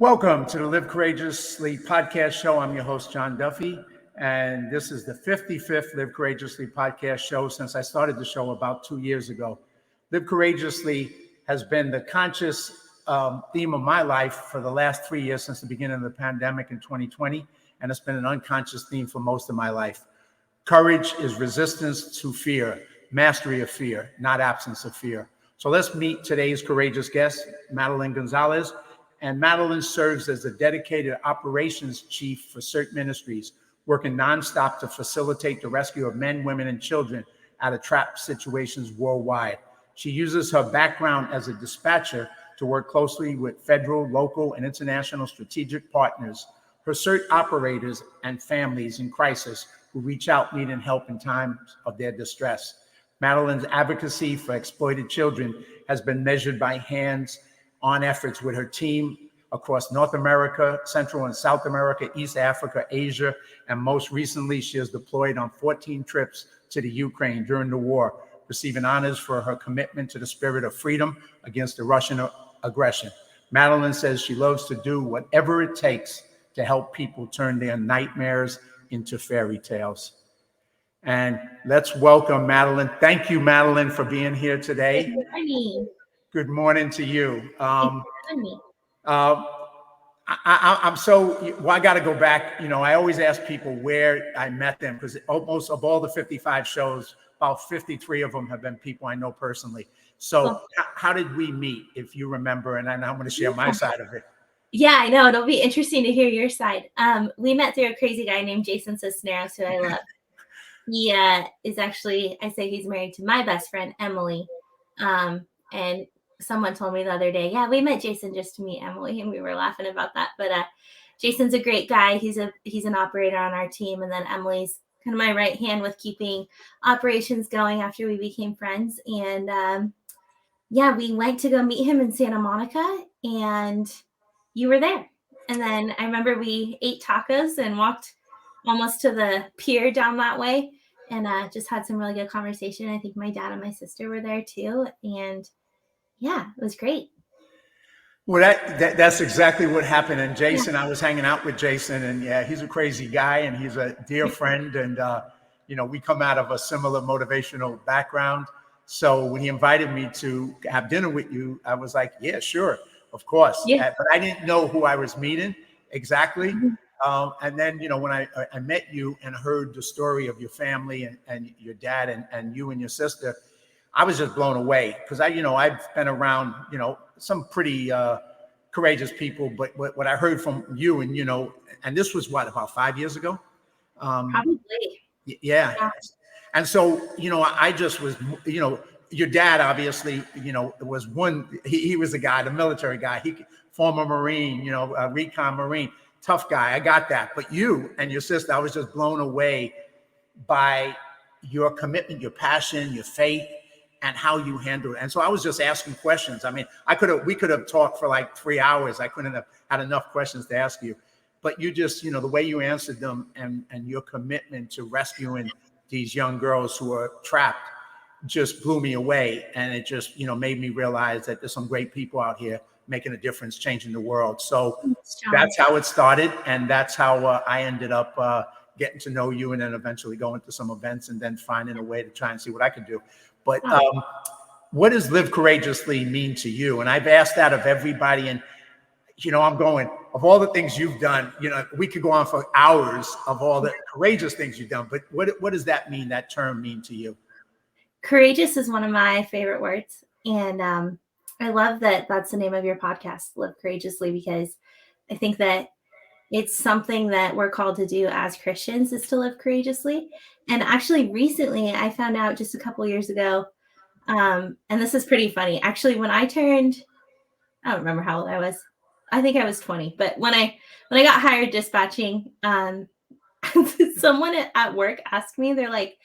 Welcome to the Live Courageously podcast show. I'm your host, John Duffy, and this is the 55th Live Courageously podcast show since I started the show about 2 years ago. Live Courageously has been the conscious theme of my life for the last 3 years since the beginning of the pandemic in 2020, and it's been an unconscious theme for most of my life. Courage is resistance to fear, mastery of fear, not absence of fear. So let's meet today's courageous guest, Madeline Gonzalez. And Madeline serves as the dedicated operations chief for SERT Ministries, working nonstop to facilitate the rescue of men, women, and children out of trapped situations worldwide. She uses her background as a dispatcher to work closely with federal, local, and international strategic partners, her SERT operators, and families in crisis who reach out needing help in times of their distress. Madeline's advocacy for exploited children has been measured by hands-on efforts with her team across North America, Central and South America, East Africa, Asia, and most recently, she has deployed on 14 trips to the Ukraine during the war, receiving honors for her commitment to the spirit of freedom against the Russian aggression. Madeline says she loves to do whatever it takes to help people turn their nightmares into fairy tales. And let's welcome Madeline. Thank you, Madeline, for being here today. Good morning. Good morning to you. I'm I got to go back. You know, I always ask people where I met them because almost of all the 55 shows, about 53 of them have been people I know personally. So how did we meet, if you remember? And I'm going to share my side of it. Yeah, I know. It'll be interesting to hear your side. We met through a crazy guy named Jason Cisneros, who I love. He is actually, I say he's married to my best friend, Emily. And someone told me the other day, yeah, we met Jason just to meet Emily, and we were laughing about that. But Jason's a great guy. He's an operator on our team, and then Emily's kind of my right hand with keeping operations going after we became friends. And we went to go meet him in Santa Monica, and you were there. And then I remember we ate tacos and walked almost to the pier down that way, and just had some really good conversation. I think my dad and my sister were there too, and yeah, it was great. Well, that's exactly what happened. And Jason, I was hanging out with Jason, and yeah, he's a crazy guy, and he's a dear friend, and we come out of a similar motivational background. So when he invited me to have dinner with you, I was like, yeah, sure, of course. Yeah. But I didn't know who I was meeting exactly. And then, when I met you and heard the story of your family and your dad and you and your sister, I was just blown away because I've been around, some pretty courageous people, but what I heard from you and this was about 5 years ago? Probably. Yeah. And so, I just was, your dad obviously, was he was the guy, the military guy, former Marine, recon Marine. Tough guy. I got that. But you and your sister, I was just blown away by your commitment, your passion, your faith, and how you handle it. And so I was just asking questions. I mean, we could have talked for like 3 hours. I couldn't have had enough questions to ask you. But you just, the way you answered them and your commitment to rescuing these young girls who are trapped just blew me away. And it just, made me realize that there's some great people out here making a difference, changing the world. So that's how it started. And that's how I ended up getting to know you and then eventually going to some events and then finding a way to try and see what I could do. But what does Live Courageously mean to you? And I've asked that of everybody. And, I'm going, of all the things you've done, we could go on for hours of all the courageous things you've done. But what does that mean, that term mean to you? Courageous is one of my favorite words. And I love that that's the name of your podcast, Live Courageously, because I think that it's something that we're called to do as Christians, is to live courageously. And actually recently I found out just a couple years ago, and this is pretty funny. Actually, when I turned, I don't remember how old I was. I think I was 20, but when I got hired dispatching, someone at work asked me, they're like,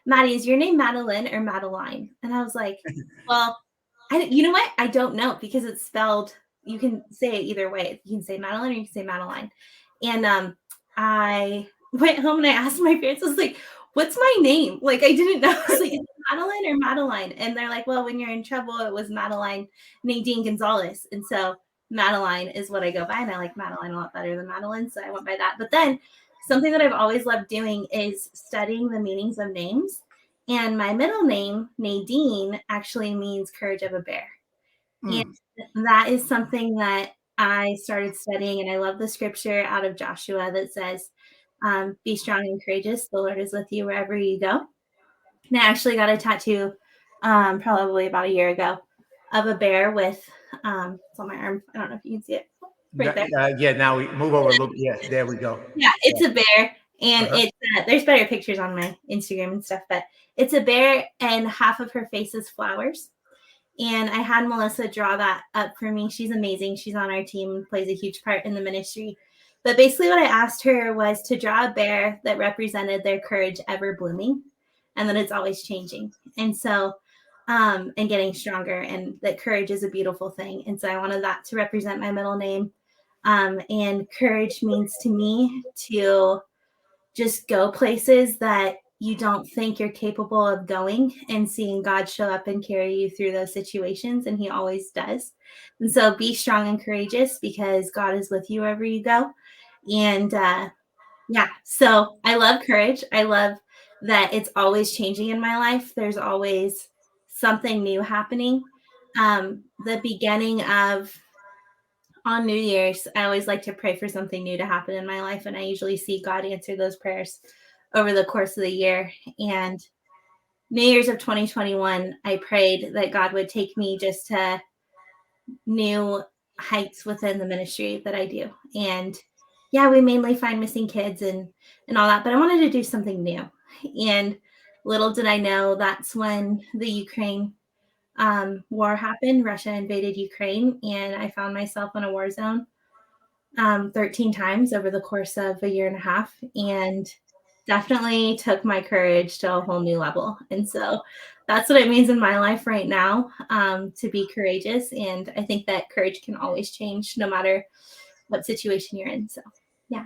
Maddie, is your name Madeline or Madeline? And I was like, well, you know what? I don't know, because it's spelled, you can say it either way. You can say Madeline or you can say Madeline. And I went home and I asked my parents, I was like, what's my name? Like, I didn't know. I was like, is it Madeline or Madeline? And they're like, well, when you're in trouble, it was Madeline Nadine Gonzalez. And so Madeline is what I go by, and I like Madeline a lot better than Madeline, so I went by that. But then something that I've always loved doing is studying the meanings of names. And my middle name, Nadine, actually means courage of a bear. And Mm. that is something that I started studying, and I love the scripture out of Joshua that says, be strong and courageous. The Lord is with you wherever you go. And I actually got a tattoo probably about a year ago of a bear with, it's on my arm. I don't know if you can see it right there. Yeah, now we move over a little. Yeah, there we go. Yeah, it's a bear. And Uh-huh. it's there's better pictures on my Instagram and stuff, but it's a bear and half of her face is flowers. And I had Melissa draw that up for me. She's amazing. She's on our team, plays a huge part in the ministry. But basically, what I asked her was to draw a bear that represented their courage ever blooming and that it's always changing. And so, and getting stronger, and that courage is a beautiful thing. And so, I wanted that to represent my middle name. And courage means to me to just go places that you don't think you're capable of going, and seeing God show up and carry you through those situations. And he always does. And so be strong and courageous because God is with you wherever you go. And yeah, so I love courage. I love that it's always changing in my life. There's always something new happening. The beginning of on New Year's, I always like to pray for something new to happen in my life. And I usually see God answer those prayers over the course of the year. And New Year's of 2021, I prayed that God would take me just to new heights within the ministry that I do. And yeah, we mainly find missing kids and all that, but I wanted to do something new. And little did I know that's when the Ukraine war happened. Russia invaded Ukraine, and I found myself in a war zone 13 times over the course of a year and a half, and definitely took my courage to a whole new level. And so that's what it means in my life right now, to be courageous. And I think that courage can always change no matter what situation you're in. So yeah.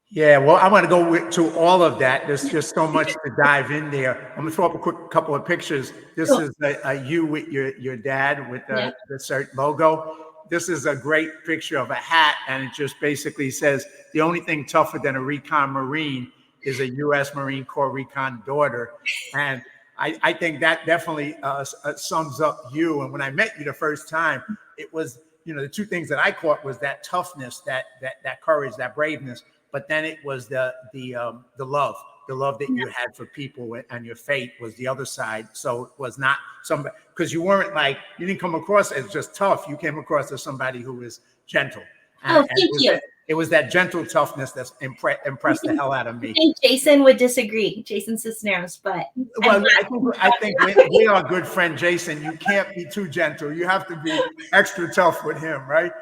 Yeah, well, I want to go to all of that. There's just so much to dive in there. I'm going to throw up a quick couple of pictures. This Cool. is you with your dad with Yeah. the SERT logo. This is a great picture of a hat, and it just basically says, the only thing tougher than a recon Marine is a U.S. Marine Corps recon daughter. And I think that definitely sums up you. And when I met you the first time, it was, the two things that I caught was that toughness, that courage, that braveness. But then it was the love that you had for people, and your faith was the other side. So it was not somebody, because you didn't come across as just tough. You came across as somebody who was gentle. And Thank you. It was that gentle toughness that's impressed the hell out of me. I think Jason would disagree, Jason Cisneros, but well, I think we our good friend Jason, you can't be too gentle. You have to be extra tough with him, right?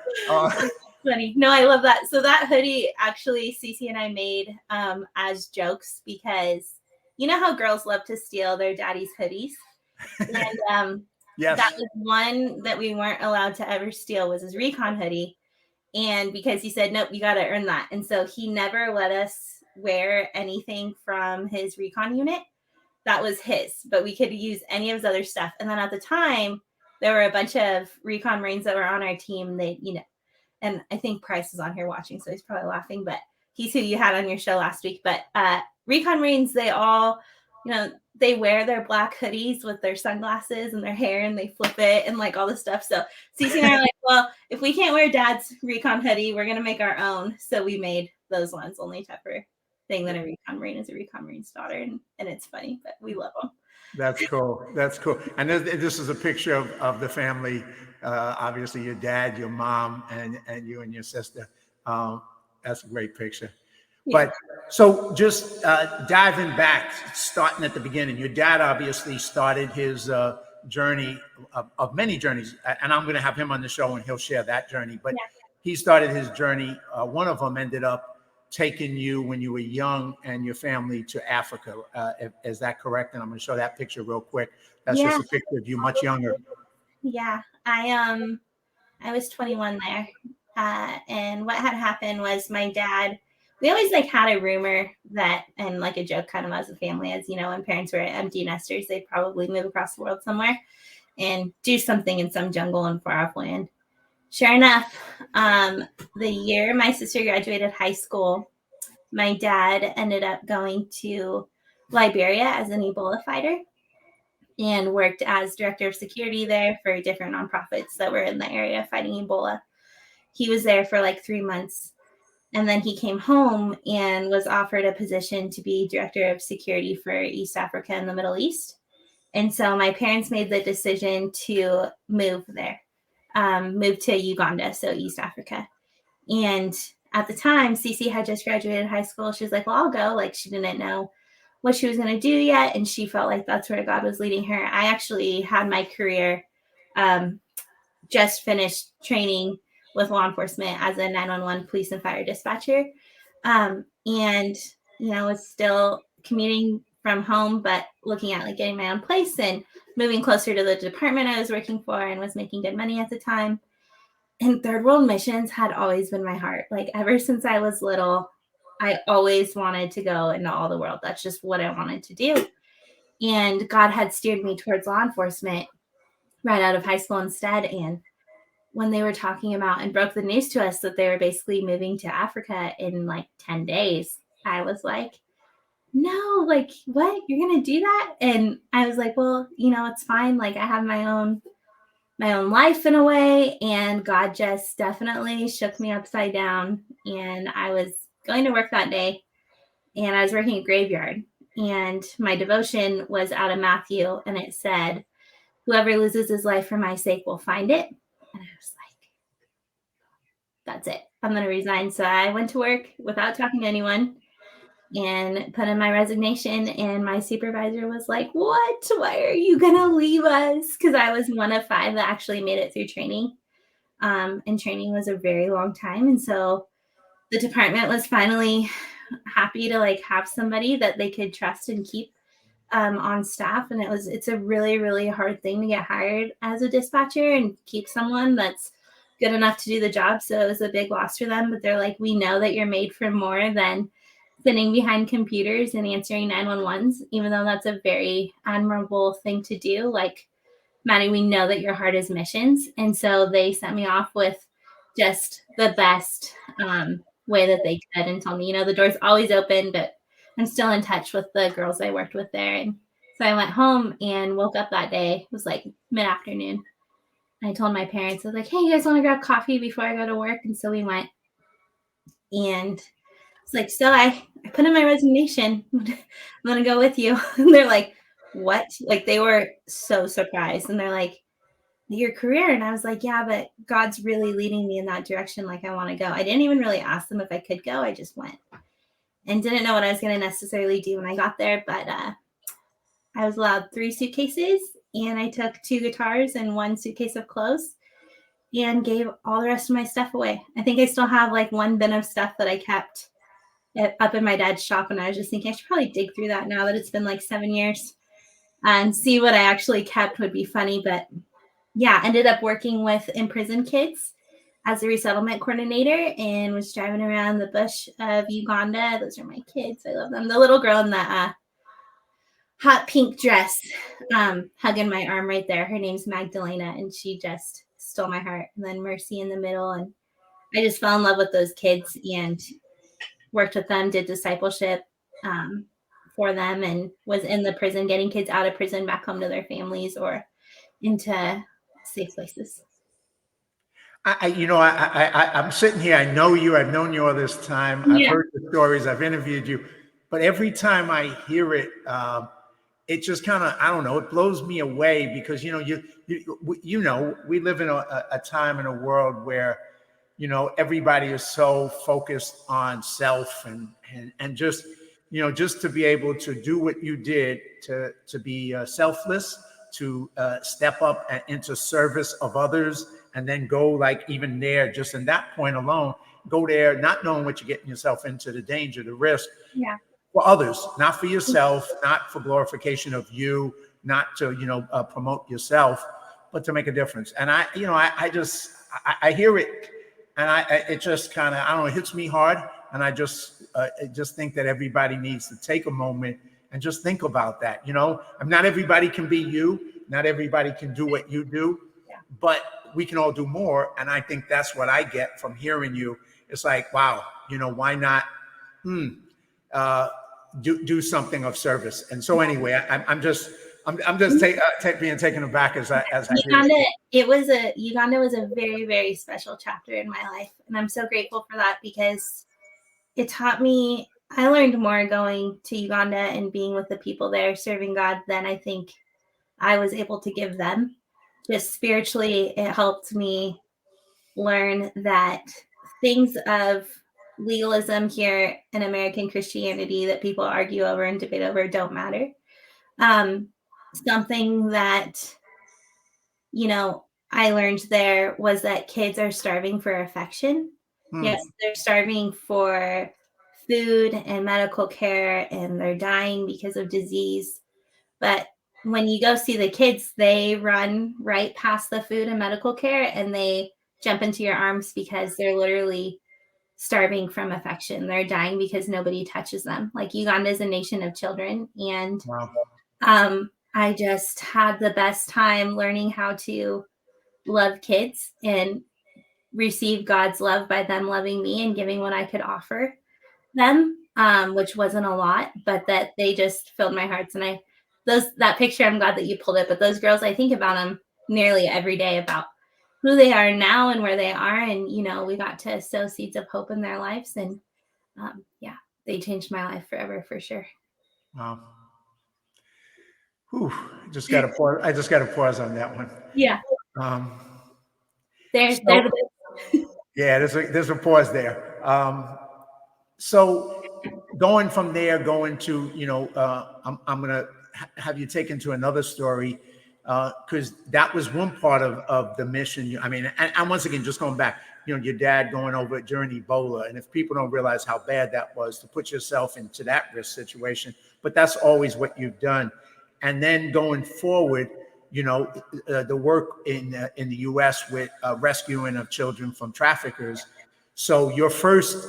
Funny. No, I love that. So that hoodie, actually, Cece and I made as jokes, because you know how girls love to steal their daddy's hoodies? And yes. That was one that we weren't allowed to ever steal, was his recon hoodie. And because he said, nope, you got to earn that. And so he never let us wear anything from his recon unit. That was his, but we could use any of his other stuff. And then at the time, there were a bunch of recon Marines that were on our team. And I think Price is on here watching, so he's probably laughing, but he's who you had on your show last week. But recon Marines, they all, they wear their black hoodies with their sunglasses and their hair, and they flip it and like all this stuff. So Cece and I are like, well, if we can't wear Dad's recon hoodie, we're going to make our own. So we made those ones. Only tougher thing than a recon Marine is a recon Marine's daughter. And it's funny, but we love them. That's cool. That's cool. And this is a picture of the family. Obviously, your dad, your mom, and you and your sister. That's a great picture. Yeah. But so just diving back, starting at the beginning, your dad obviously started his journey of many journeys. And I'm going to have him on the show, and he'll share that journey. But yeah, he started his journey. One of them ended up taking you when you were young and your family to Africa. Is that correct? And I'm going to show that picture real quick. That's just a picture of you much younger. Yeah, I was 21 there. And what had happened was my dad, we always had a rumor that, and a joke kind of as a family, as when parents were empty nesters, they'd probably move across the world somewhere and do something in some jungle in far off land. Sure enough, the year my sister graduated high school, my dad ended up going to Liberia as an Ebola fighter and worked as director of security there for different nonprofits that were in the area fighting Ebola. He was there for like 3 months. And then he came home and was offered a position to be director of security for East Africa and the Middle East. And so my parents made the decision to move there, move to Uganda, so East Africa. And at the time, Cece had just graduated high school. She was like, well, I'll go. Like, she didn't know what she was going to do yet. And she felt like that's where God was leading her. I actually had my career, just finished training with law enforcement as a 911 police and fire dispatcher. And, was still commuting from home, but looking at like getting my own place and moving closer to the department I was working for and was making good money at the time. And third world missions had always been my heart. Like ever since I was little, I always wanted to go into all the world. That's just what I wanted to do. And God had steered me towards law enforcement right out of high school instead. And when they were talking about and broke the news to us that they were basically moving to Africa in like 10 days, I was like, no, like what? You're going to do that? And I was like, well, it's fine. Like I have my own life in a way. And God just definitely shook me upside down. And I was going to work that day and I was working a graveyard and my devotion was out of Matthew and it said, whoever loses his life for my sake will find it. And I was like, that's it. I'm going to resign. So I went to work without talking to anyone and put in my resignation. And my supervisor was like, what? Why are you going to leave us? Because I was one of 5 that actually made it through training. And training was a very long time. And so the department was finally happy to like have somebody that they could trust and keep on staff. And it's a really, really hard thing to get hired as a dispatcher and keep someone that's good enough to do the job. So it was a big loss for them, but they're like, we know that you're made for more than sitting behind computers and answering 911s, even though that's a very admirable thing to do. Like, Maddie, we know that your heart is missions. And so they sent me off with just the best way that they could and told me, the door's always open, but I'm still in touch with the girls I worked with there. And so I went home and woke up that day. It was like mid-afternoon. I told my parents, I was like, hey, you guys want to grab coffee before I go to work? And so we went. And it's like, so I put in my resignation. I'm going to go with you. And they're like, what? Like, they were so surprised. And they're like, your career. And I was like, yeah, but God's really leading me in that direction. Like, I want to go. I didn't even really ask them if I could go. I just went and didn't know what I was going to necessarily do when I got there. But I was allowed 3 suitcases and I took 2 guitars and 1 suitcase of clothes and gave all the rest of my stuff away. I think I still have like 1 bin of stuff that I kept up in my dad's shop. And I was just thinking I should probably dig through that now that it's been like 7 years and see what I actually kept would be funny. But yeah, ended up working with imprisoned kids as a resettlement coordinator and was driving around the bush of Uganda. Those are my kids. I love them. The little girl in the hot pink dress hugging my arm right there. Her name's Magdalena, and she just stole my heart. And then Mercy in the middle. And I just fell in love with those kids and worked with them, did discipleship for them, and was in the prison, getting kids out of prison back home to their families or into safe places. I'm sitting here. I know you. I've known you all this time. Yeah. I've heard the stories. I've interviewed you. But every time I hear it, it just kind of, I don't know, it blows me away because, we live in a time in a world where, everybody is so focused on self and just, just to be able to do what you did, to be selfless, to step up into service of others, and then go like even there, just in that point alone, go there, not knowing what you're getting yourself into, the danger, the risk. Yeah. For others, not for yourself, not for glorification of you, not to, promote yourself, but to make a difference. And I hear it, and it just kind of, I don't know, it hits me hard. And I just think that everybody needs to take a moment and just think about that. Not everybody can be you. Not everybody can do what you do. Yeah. but we can all do more. And I think that's what I get from hearing you. It's like, wow, why not do something of service? And so anyway, I'm just being taken aback as I hear it. Uganda was a very, very special chapter in my life. And I'm so grateful for that because it taught me, I learned more going to Uganda and being with the people there, serving God, than I think I was able to give them. Just spiritually, it helped me learn that things of legalism here in American Christianity that people argue over and debate over don't matter. Something that, I learned there was that kids are starving for affection. Yes, they're starving for food and medical care, and they're dying because of disease. But when you go see the kids, they run right past the food and medical care and they jump into your arms because they're literally starving from affection. They're dying because nobody touches them. Like, Uganda is a nation of children. And I just had the best time learning how to love kids and receive God's love by them loving me and giving what I could offer them, which wasn't a lot, but that they just filled my hearts. And that picture, I'm glad that you pulled it, but those girls, I think about them nearly every day, about who they are now and where they are. And, we got to sow seeds of hope in their lives. And they changed my life forever, for sure. Wow. Whew. I just got to pause on that one. Yeah. Yeah, there's a pause there. So going from there, going to, I'm going to have you take into another story, because that was one part of the mission. I mean, and once again, just going back, your dad going over during Ebola. And if people don't realize how bad that was, to put yourself into that risk situation, but that's always what you've done. And then going forward, the work in the U.S. with rescuing of children from traffickers. So your first,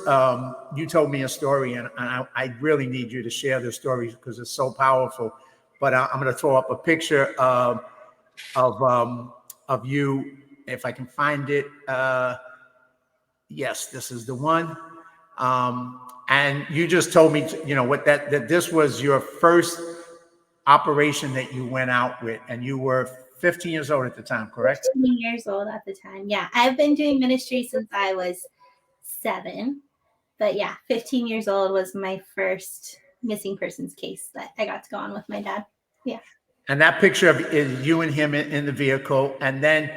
you told me a story, and I really need you to share this story because it's so powerful. But I'm going to throw up a picture of you, if I can find it. Yes, this is the one. And you just told me, that this was your first operation that you went out with, and you were 15 years old at the time, correct? 15 years old at the time. Yeah, I've been doing ministry since I was 7. But yeah, 15 years old was my first missing persons case that I got to go on with my dad. Yeah. And that picture is you and him in the vehicle. And then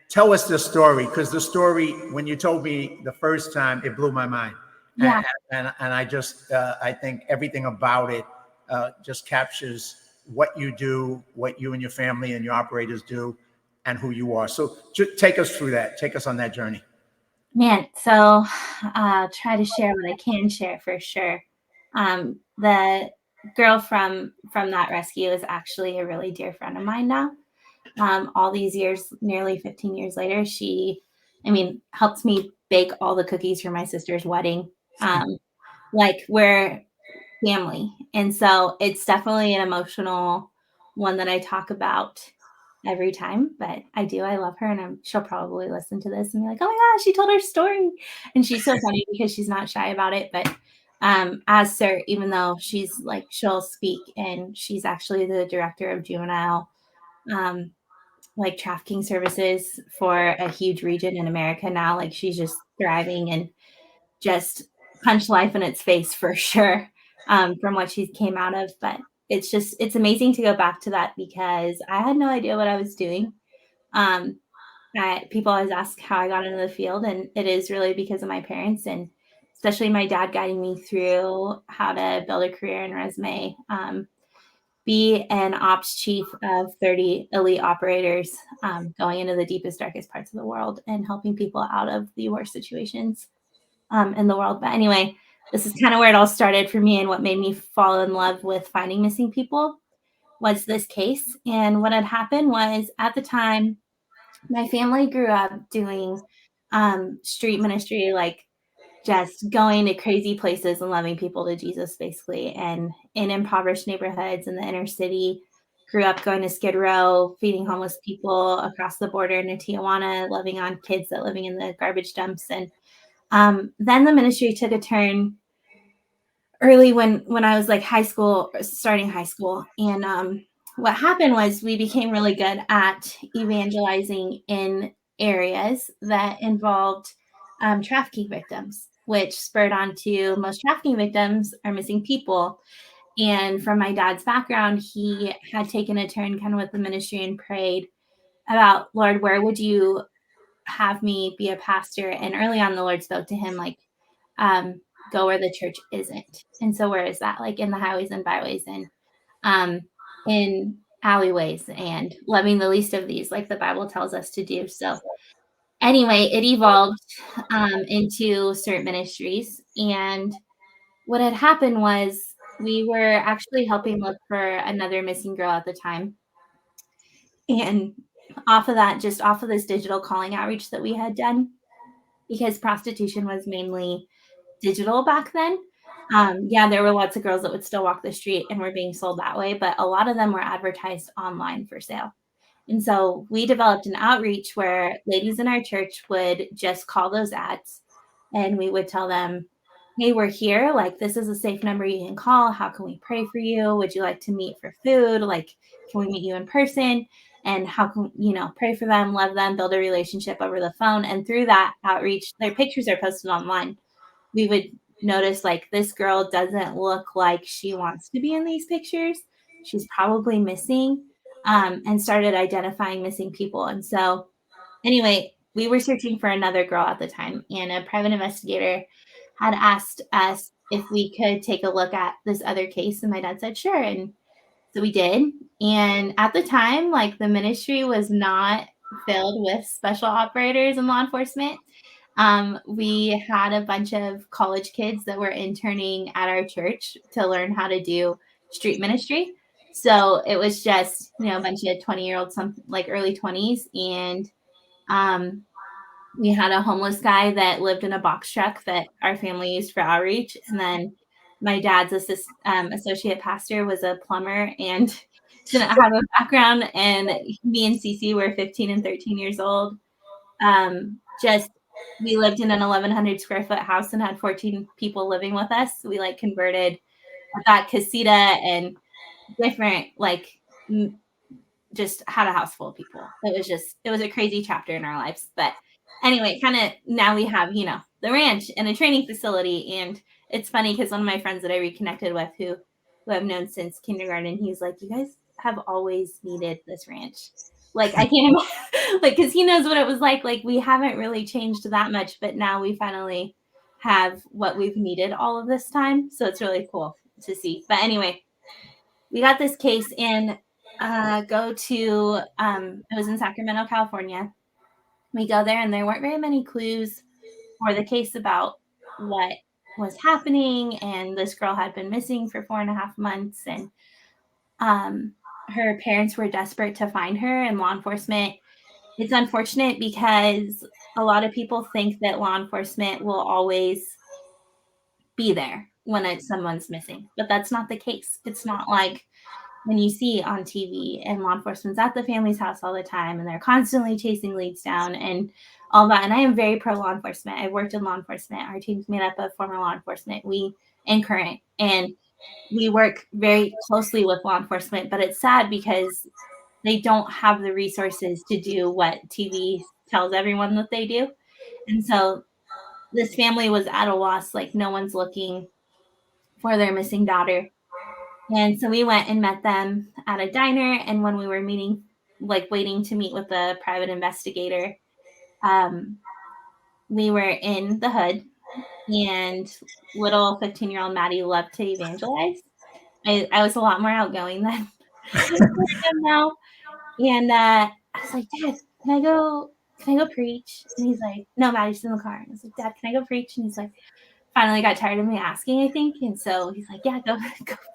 tell us the story, because the story, when you told me the first time, it blew my mind. Yeah. And I just, I think everything about it just captures what you do, what you and your family and your operators do, and who you are. So just take us through that. Take us on that journey. Man, so try to share what I can share for sure. The girl from that rescue is actually a really dear friend of mine now. All these years, nearly 15 years later, she, helped me bake all the cookies for my sister's wedding. Like, we're family. And so it's definitely an emotional one that I talk about every time, but I love her, and she'll probably listen to this and be like, oh my gosh, she told her story. And she's so funny because she's not shy about it. But as SERT, even though she's like, she'll speak, and she's actually the director of juvenile like trafficking services for a huge region in America now. Like, she's just thriving and just punch life in its face for sure, from what she came out of. But it's amazing to go back to that because I had no idea what I was doing. People always ask how I got into the field, and it is really because of my parents, and especially my dad guiding me through how to build a career and resume, be an ops chief of 30 elite operators, going into the deepest, darkest parts of the world and helping people out of the worst situations in the world. But anyway, this is kind of where it all started for me, and what made me fall in love with finding missing people was this case. And what had happened was, at the time, my family grew up doing street ministry, like just going to crazy places and loving people to Jesus, basically, and in impoverished neighborhoods in the inner city. grew up going to Skid Row, feeding homeless people across the border in Tijuana, loving on kids that living in the garbage dumps. And then the ministry took a turn early when I was like starting high school. And what happened was we became really good at evangelizing in areas that involved trafficking victims, which spurred on to most trafficking victims are missing people. And from my dad's background, he had taken a turn kind of with the ministry and prayed about, Lord, where would you have me be a pastor? And early on, the Lord spoke to him like, go where the church isn't. And so where is that? Like in the highways and byways and in alleyways and loving the least of these, like the Bible tells us to do. So anyway, it evolved into SERT Ministries. And what had happened was we were actually helping look for another missing girl at the time. And off of that, just off of this digital calling outreach that we had done, because prostitution was mainly digital back then. Yeah, there were lots of girls that would still walk the street and were being sold that way, but a lot of them were advertised online for sale. And so we developed an outreach where ladies in our church would just call those ads and we would tell them, hey, we're here. Like, this is a safe number you can call. How can we pray for you? Would you like to meet for food? Like, can we meet you in person? And how can, pray for them, love them, build a relationship over the phone. And through that outreach, their pictures are posted online. We would notice like this girl doesn't look like she wants to be in these pictures. She's probably missing, and started identifying missing people. And so anyway, we were searching for another girl at the time, and a private investigator had asked us if we could take a look at this other case. And my dad said, sure. And so we did. And at the time, like the ministry was not filled with special operators and law enforcement. We had a bunch of college kids that were interning at our church to learn how to do street ministry. So it was just, a bunch of 20-year-olds, some like early 20s. And we had a homeless guy that lived in a box truck that our family used for outreach. And then my dad's associate pastor was a plumber and didn't have a background. And me and Cece were 15 and 13 years old. We lived in an 1,100 square foot house and had 14 people living with us. We like converted that casita and different, just had a house full of people. It was a crazy chapter in our lives. But anyway, kind of now we have, the ranch and a training facility. And it's funny because one of my friends that I reconnected with who I've known since kindergarten, he's like, you guys have always needed this ranch. Like, I can't imagine, because he knows what it was like. Like, we haven't really changed that much, but now we finally have what we've needed all of this time. So it's really cool to see. But anyway, we got this case in, it was in Sacramento, California. We go there and there weren't very many clues for the case about what was happening. And this girl had been missing for 4.5 months. And her parents were desperate to find her, and law enforcement. It's unfortunate because a lot of people think that law enforcement will always be there when someone's missing, but that's not the case. It's not like when you see on TV and law enforcement's at the family's house all the time and they're constantly chasing leads down and all that. And I am very pro law enforcement. I've worked in law enforcement. Our team's made up of former law enforcement, and current, and we work very closely with law enforcement, but it's sad because they don't have the resources to do what TV tells everyone that they do. And so this family was at a loss, like no one's looking for their missing daughter. And so we went and met them at a diner. And when we were waiting to meet with the private investigator, we were in the hood, and little 15-year-old Maddie loved to evangelize. I was a lot more outgoing than I am now. And I was like, Dad, can I go preach? And he's like, no, Maddie's in the car. And I was like, Dad, can I go preach? And he's like, finally got tired of me asking, I think. And so he's like, yeah, go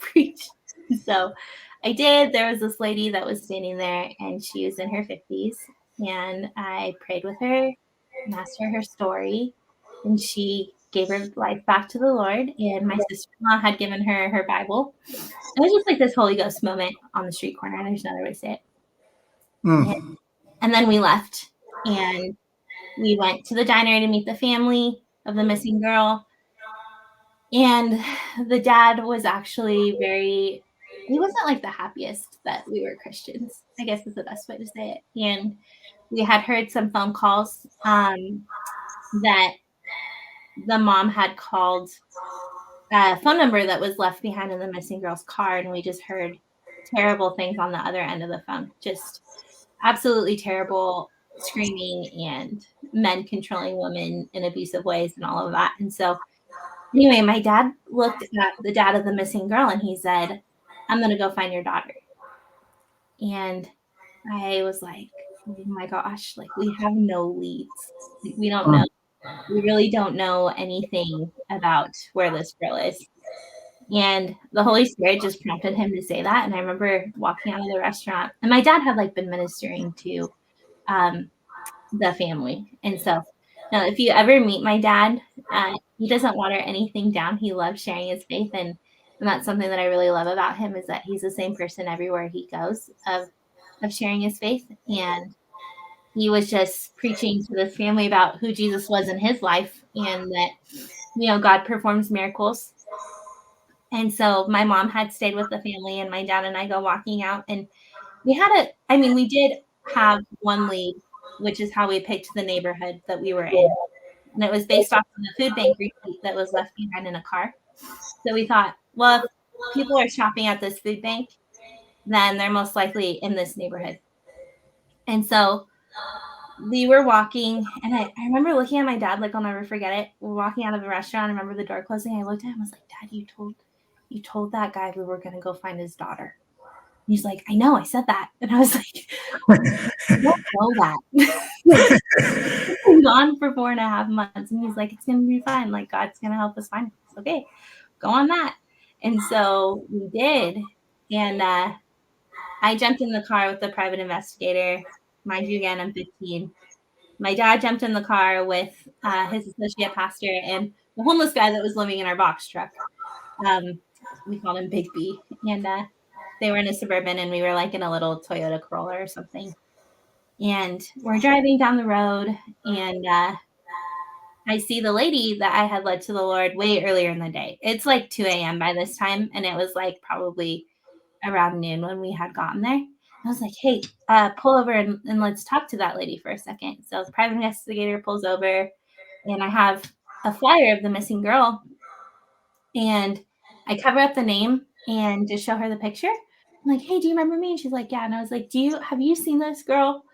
preach. And so I did. There was this lady that was standing there, and she was in her 50s. And I prayed with her and asked her story. And she gave her life back to the Lord, and my sister-in-law had given her her Bible. It was just like this Holy Ghost moment on the street corner. There's no other way to say it. And then we left, and we went to the diner to meet the family of the missing girl. And the dad was actually he wasn't like the happiest that we were Christians, I guess is the best way to say it. And we had heard some phone calls that the mom had called a phone number that was left behind in the missing girl's car. And we just heard terrible things on the other end of the phone, just absolutely terrible screaming and men controlling women in abusive ways and all of that. And so anyway, my dad looked at the dad of the missing girl and he said, I'm going to go find your daughter. And I was like, oh my gosh, like we have no leads. Like, we don't know. We really don't know anything about where this girl is. And the Holy Spirit just prompted him to say that. And I remember walking out of the restaurant, and my dad had like been ministering to the family. And so now if you ever meet my dad, he doesn't water anything down. He loves sharing his faith. And that's something that I really love about him, is that he's the same person everywhere he goes of sharing his faith. And he was just preaching to this family about who Jesus was in his life, and that, you know, God performs miracles. And so my mom had stayed with the family, and my dad and I go walking out, and we did have one lead, which is how we picked the neighborhood that we were in. And it was based off of the food bank receipt that was left behind in a car. So we thought, well, if people are shopping at this food bank, then they're most likely in this neighborhood. And so we were walking, and I remember looking at my dad, like I'll never forget it. We're walking out of the restaurant. I remember the door closing. I looked at him. I was like, Dad, you told that guy we were going to go find his daughter. And he's like, I know, I said that. And I was like, I don't know that. He's been gone for 4.5 months. And he's like, it's going to be fine. Like, God's going to help us find him. Okay, go on that. And so we did. And I jumped in the car with the private investigator. Mind you, again, I'm 15. My dad jumped in the car with his associate pastor and the homeless guy that was living in our box truck. We called him Big B. And they were in a Suburban, and we were like in a little Toyota Corolla or something. And we're driving down the road, and I see the lady that I had led to the Lord way earlier in the day. It's like 2 a.m. by this time, and it was like probably around noon when we had gotten there. I was like, hey, pull over and let's talk to that lady for a second. So the private investigator pulls over, and I have a flyer of the missing girl, and I cover up the name and just show her the picture. I'm like, hey, do you remember me? And she's like, yeah. And I was like, have you seen this girl?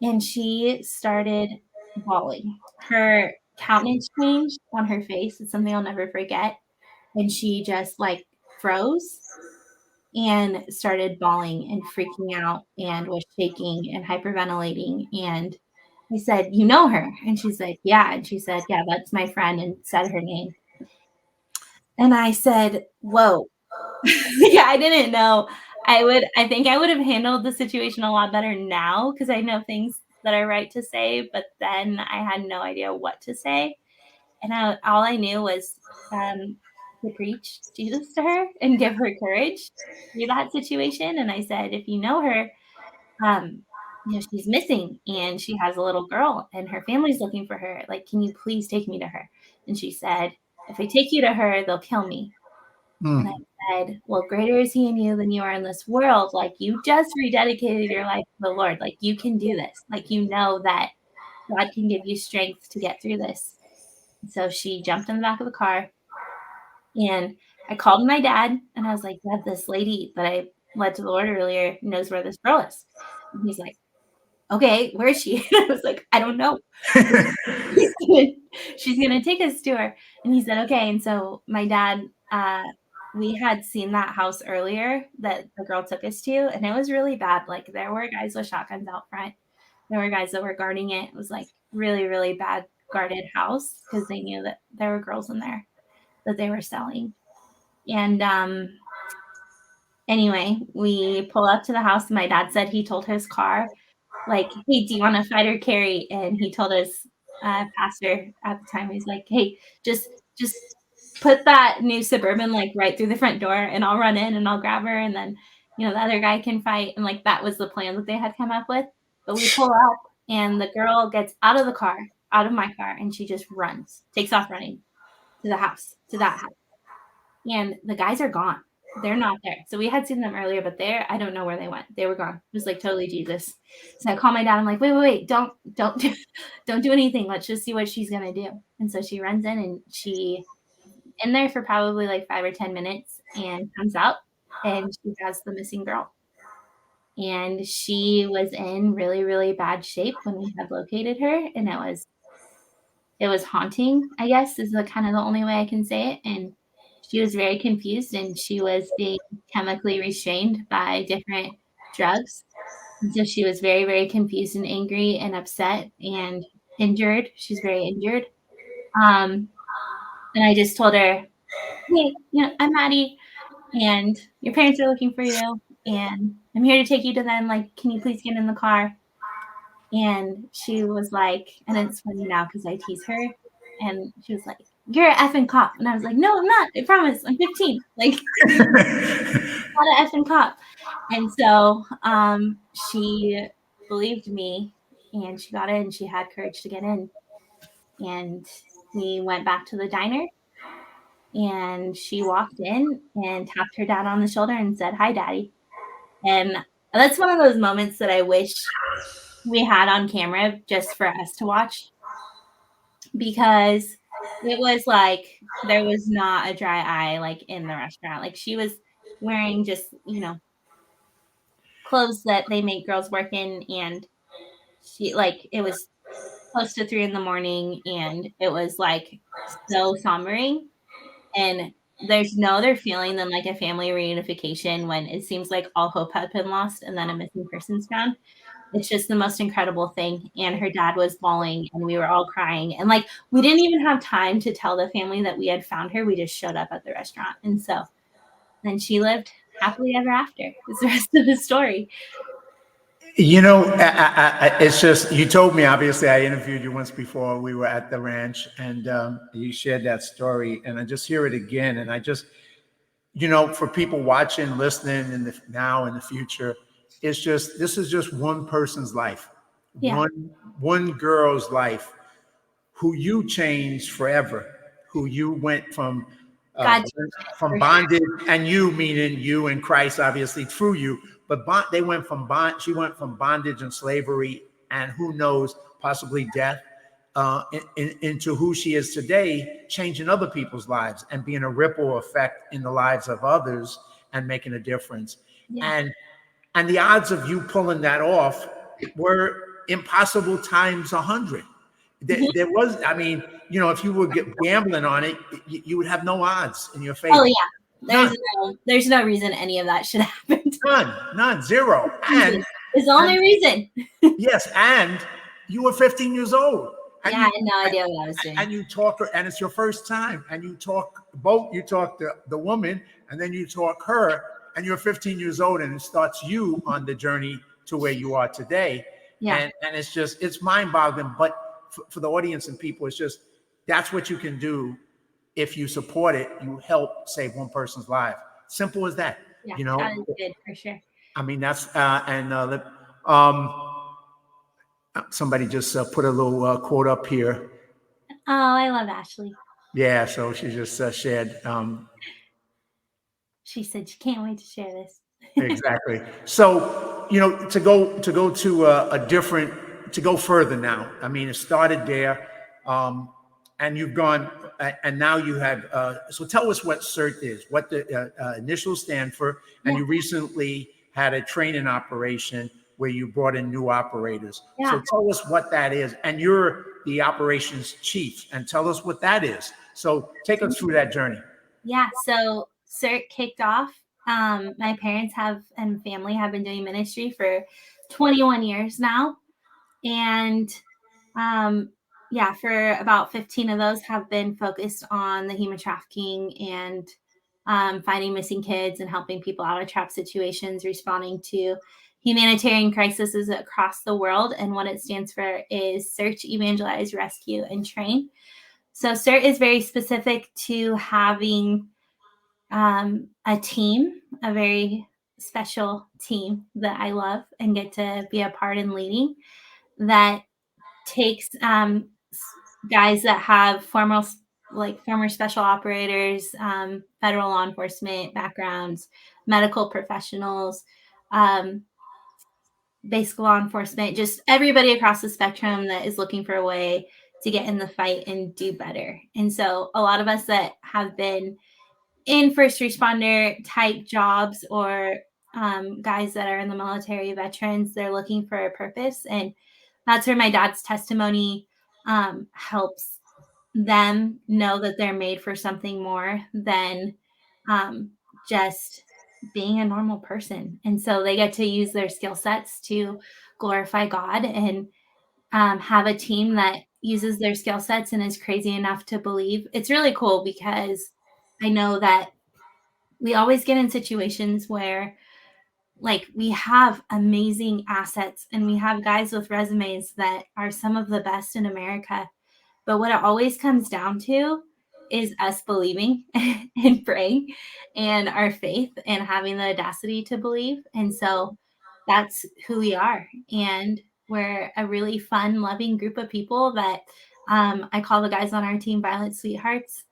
And she started bawling. Her countenance changed on her face. It's something I'll never forget. And she just like froze and started bawling and freaking out and was shaking and hyperventilating. And I said, you know her? And she said, yeah. And she said, yeah, that's my friend, and said her name. And I said, whoa. Yeah, I didn't know. I think I would have handled the situation a lot better now, because I know things that are right to say, but then I had no idea what to say. And all I knew was to preach Jesus to her and give her courage through that situation. And I said, if you know her, she's missing, and she has a little girl, and her family's looking for her. Like, can you please take me to her? And she said, if I take you to her, they'll kill me. And I said, well, greater is he in you than you are in this world. Like, you just rededicated your life to the Lord. Like, you can do this. Like, you know that God can give you strength to get through this. So she jumped in the back of the car, and I called my dad, and I was like, Dad, this lady that I led to the Lord earlier knows where this girl is. And he's like, okay, where is she? And I was like, I don't know. She's going to take us to her. And he said, okay. And so my dad, we had seen that house earlier that the girl took us to, and it was really bad. Like, there were guys with shotguns out front. There were guys that were guarding it. It was like really, really bad guarded house, because they knew that there were girls in there that they were selling. And anyway, we pull up to the house. My dad said he told his car, like, hey, do you want to fight or carry? And he told his pastor at the time. He's like, hey, just put that new Suburban like right through the front door and I'll run in and I'll grab her. And then, the other guy can fight. And like, that was the plan that they had come up with. But we pull up and the girl gets out of my car, and she just takes off running to that house. And the guys are gone. They're not there. So we had seen them earlier, but I don't know where they went. They were gone. It was like totally Jesus. So I call my dad. I'm like, wait, don't do anything. Let's just see what she's going to do. And so she runs in, and she in there for probably like 5 or 10 minutes and comes out, and she has the missing girl. And she was in really, really bad shape when we had located her. And it was haunting, I guess, is the kind of the only way I can say it. And she was very confused, and she was being chemically restrained by different drugs. And so she was very, very confused and angry and upset and injured. She's very injured. And I just told her, hey, I'm Maddie, and your parents are looking for you, and I'm here to take you to them. Like, can you please get in the car? And she was like, and it's funny now because I tease her, and she was like, you're an effing cop. And I was like, no, I'm not. I promise. I'm 15. Like, not an effing cop. And so she believed me, and she got in. She had courage to get in. And we went back to the diner, and she walked in and tapped her dad on the shoulder and said, hi, Daddy. And that's one of those moments that I wish we had on camera just for us to watch, because it was like there was not a dry eye like in the restaurant. Like, she was wearing just, clothes that they make girls work in, and she, like, it was close to 3 a.m, and it was like so sombering. And there's no other feeling than like a family reunification when it seems like all hope had been lost and then a missing person's found. It's just the most incredible thing. And her dad was bawling, and we were all crying. And like, we didn't even have time to tell the family that we had found her. We just showed up at the restaurant. And so then she lived happily ever after. Is the rest of the story. It's just, you told me, obviously, I interviewed you once before. We were at the ranch, and you shared that story, and I just hear it again. And I just, for people watching, listening now in the future, it's just, this is just one person's life, Yeah. one girl's life, who you changed forever, who you went from bondage, and you meaning you and Christ, obviously through you, but she went from bondage and slavery, and who knows, possibly death, into who she is today, changing other people's lives and being a ripple effect in the lives of others and making a difference. Yeah. And the odds of you pulling that off were impossible times 100. There was, if you were gambling on it, you would have no odds in your favor. Oh yeah, there's no reason any of that should happen. None, zero. And it's the only reason. Yes, and you were 15 years old. I had no idea what I was doing. And you talk, and it's your first time, and you talk the woman, and then you talk her, and you're 15 years old, and it starts you on the journey to where you are today. Yeah. And it's mind-boggling. But for the audience and people, it's just, that's what you can do. If you support it, you help save one person's life. Simple as that. Yeah, that is good for sure. I mean, that's somebody just put a little quote up here. Oh, I love Ashley. Yeah, so she just shared. She said she can't wait to share this. Exactly. So, to go to go further now. I mean, it started there, and you've gone, and now you have. So tell us what SERT is, what the initials stand for, and you recently had a training operation where you brought in new operators. Yeah. So tell us what that is, and you're the operations chief, and tell us what that is. So take us through that journey. Yeah. So SERT kicked off. My parents and family have been doing ministry for 21 years now. And for about 15 of those have been focused on the human trafficking and finding missing kids and helping people out of trap situations, responding to humanitarian crises across the world. And what it stands for is Search, Evangelize, Rescue, and Train. So SERT is very specific to having a team, a very special team that I love and get to be a part in leading, that takes guys that have former special operators, federal law enforcement backgrounds, medical professionals, um, basic law enforcement, just everybody across the spectrum that is looking for a way to get in the fight and do better. And so a lot of us that have been in first responder type jobs, or guys that are in the military, veterans, they're looking for a purpose. And that's where my dad's testimony helps them know that they're made for something more than just being a normal person. And so they get to use their skill sets to glorify God, and have a team that uses their skill sets and is crazy enough to believe. It's really cool because I know that we always get in situations where, like, we have amazing assets and we have guys with resumes that are some of the best in America. But what it always comes down to is us believing and praying, and our faith, and having the audacity to believe. And so that's who we are. And we're a really fun, loving group of people that I call the guys on our team violent sweethearts,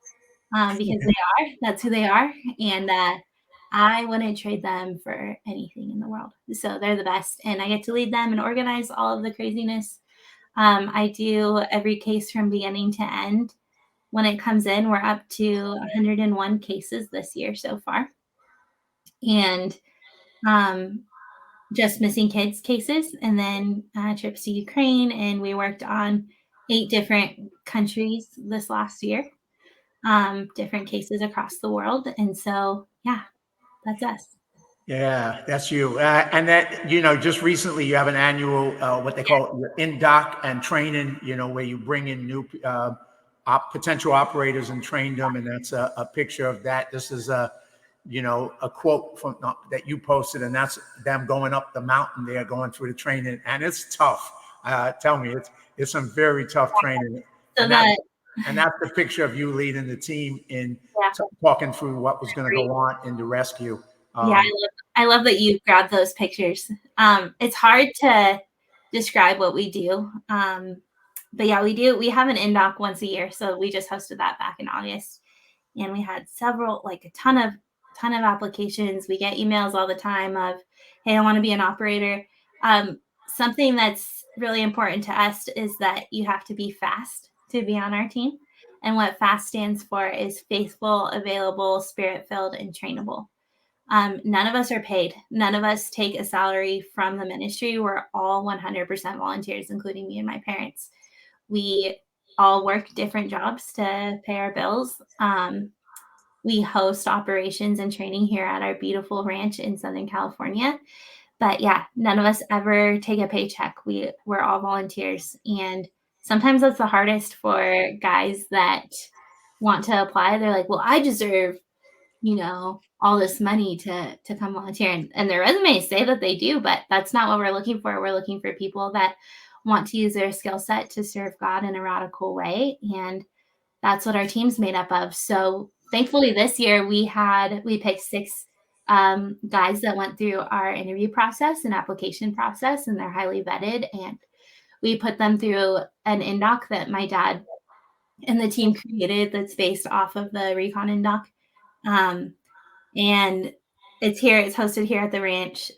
because they are. That's who they are. And I wouldn't trade them for anything in the world. So they're the best. And I get to lead them and organize all of the craziness. I do every case from beginning to end. When it comes in, we're up to 101 cases this year so far. And just missing kids cases, and then trips to Ukraine. And we worked on 8 different countries this last year, different cases across the world. And so, yeah, that's us. Yeah, that's you. And that, just recently you have an annual, what they call your in-doc and training, where you bring in new potential operators and train them. And that's a picture of that. This is a quote from that you posted, and that's them going up the mountain there, going through the training. And it's tough. Tell me, it's some very tough training. So And that's the picture of you leading the team in Yeah. talking through what was going to go on in the rescue. Yeah, I love that you grabbed those pictures. It's hard to describe what we do. But yeah, we have an in-doc once a year. So we just hosted that back in August. And we had a ton of applications. We get emails all the time of, hey, I want to be an operator. Something that's really important to us is that you have to be fast to be on our team. And what FAST stands for is faithful, available, spirit-filled, and trainable. None of us are paid. None of us take a salary from the ministry. We're all 100% volunteers, including me and my parents. We all work different jobs to pay our bills. We host operations and training here at our beautiful ranch in Southern California. But yeah, none of us ever take a paycheck. We're all volunteers. And sometimes that's the hardest for guys that want to apply. They're like, well, I deserve, all this money to come volunteer. And their resumes say that they do, but that's not what we're looking for. We're looking for people that want to use their skill set to serve God in a radical way. And that's what our team's made up of. So thankfully this year we picked 6 guys that went through our interview process and application process, and they're highly vetted. And we put them through an in-doc that my dad and the team created that's based off of the Recon in-doc. And it's hosted here at the ranch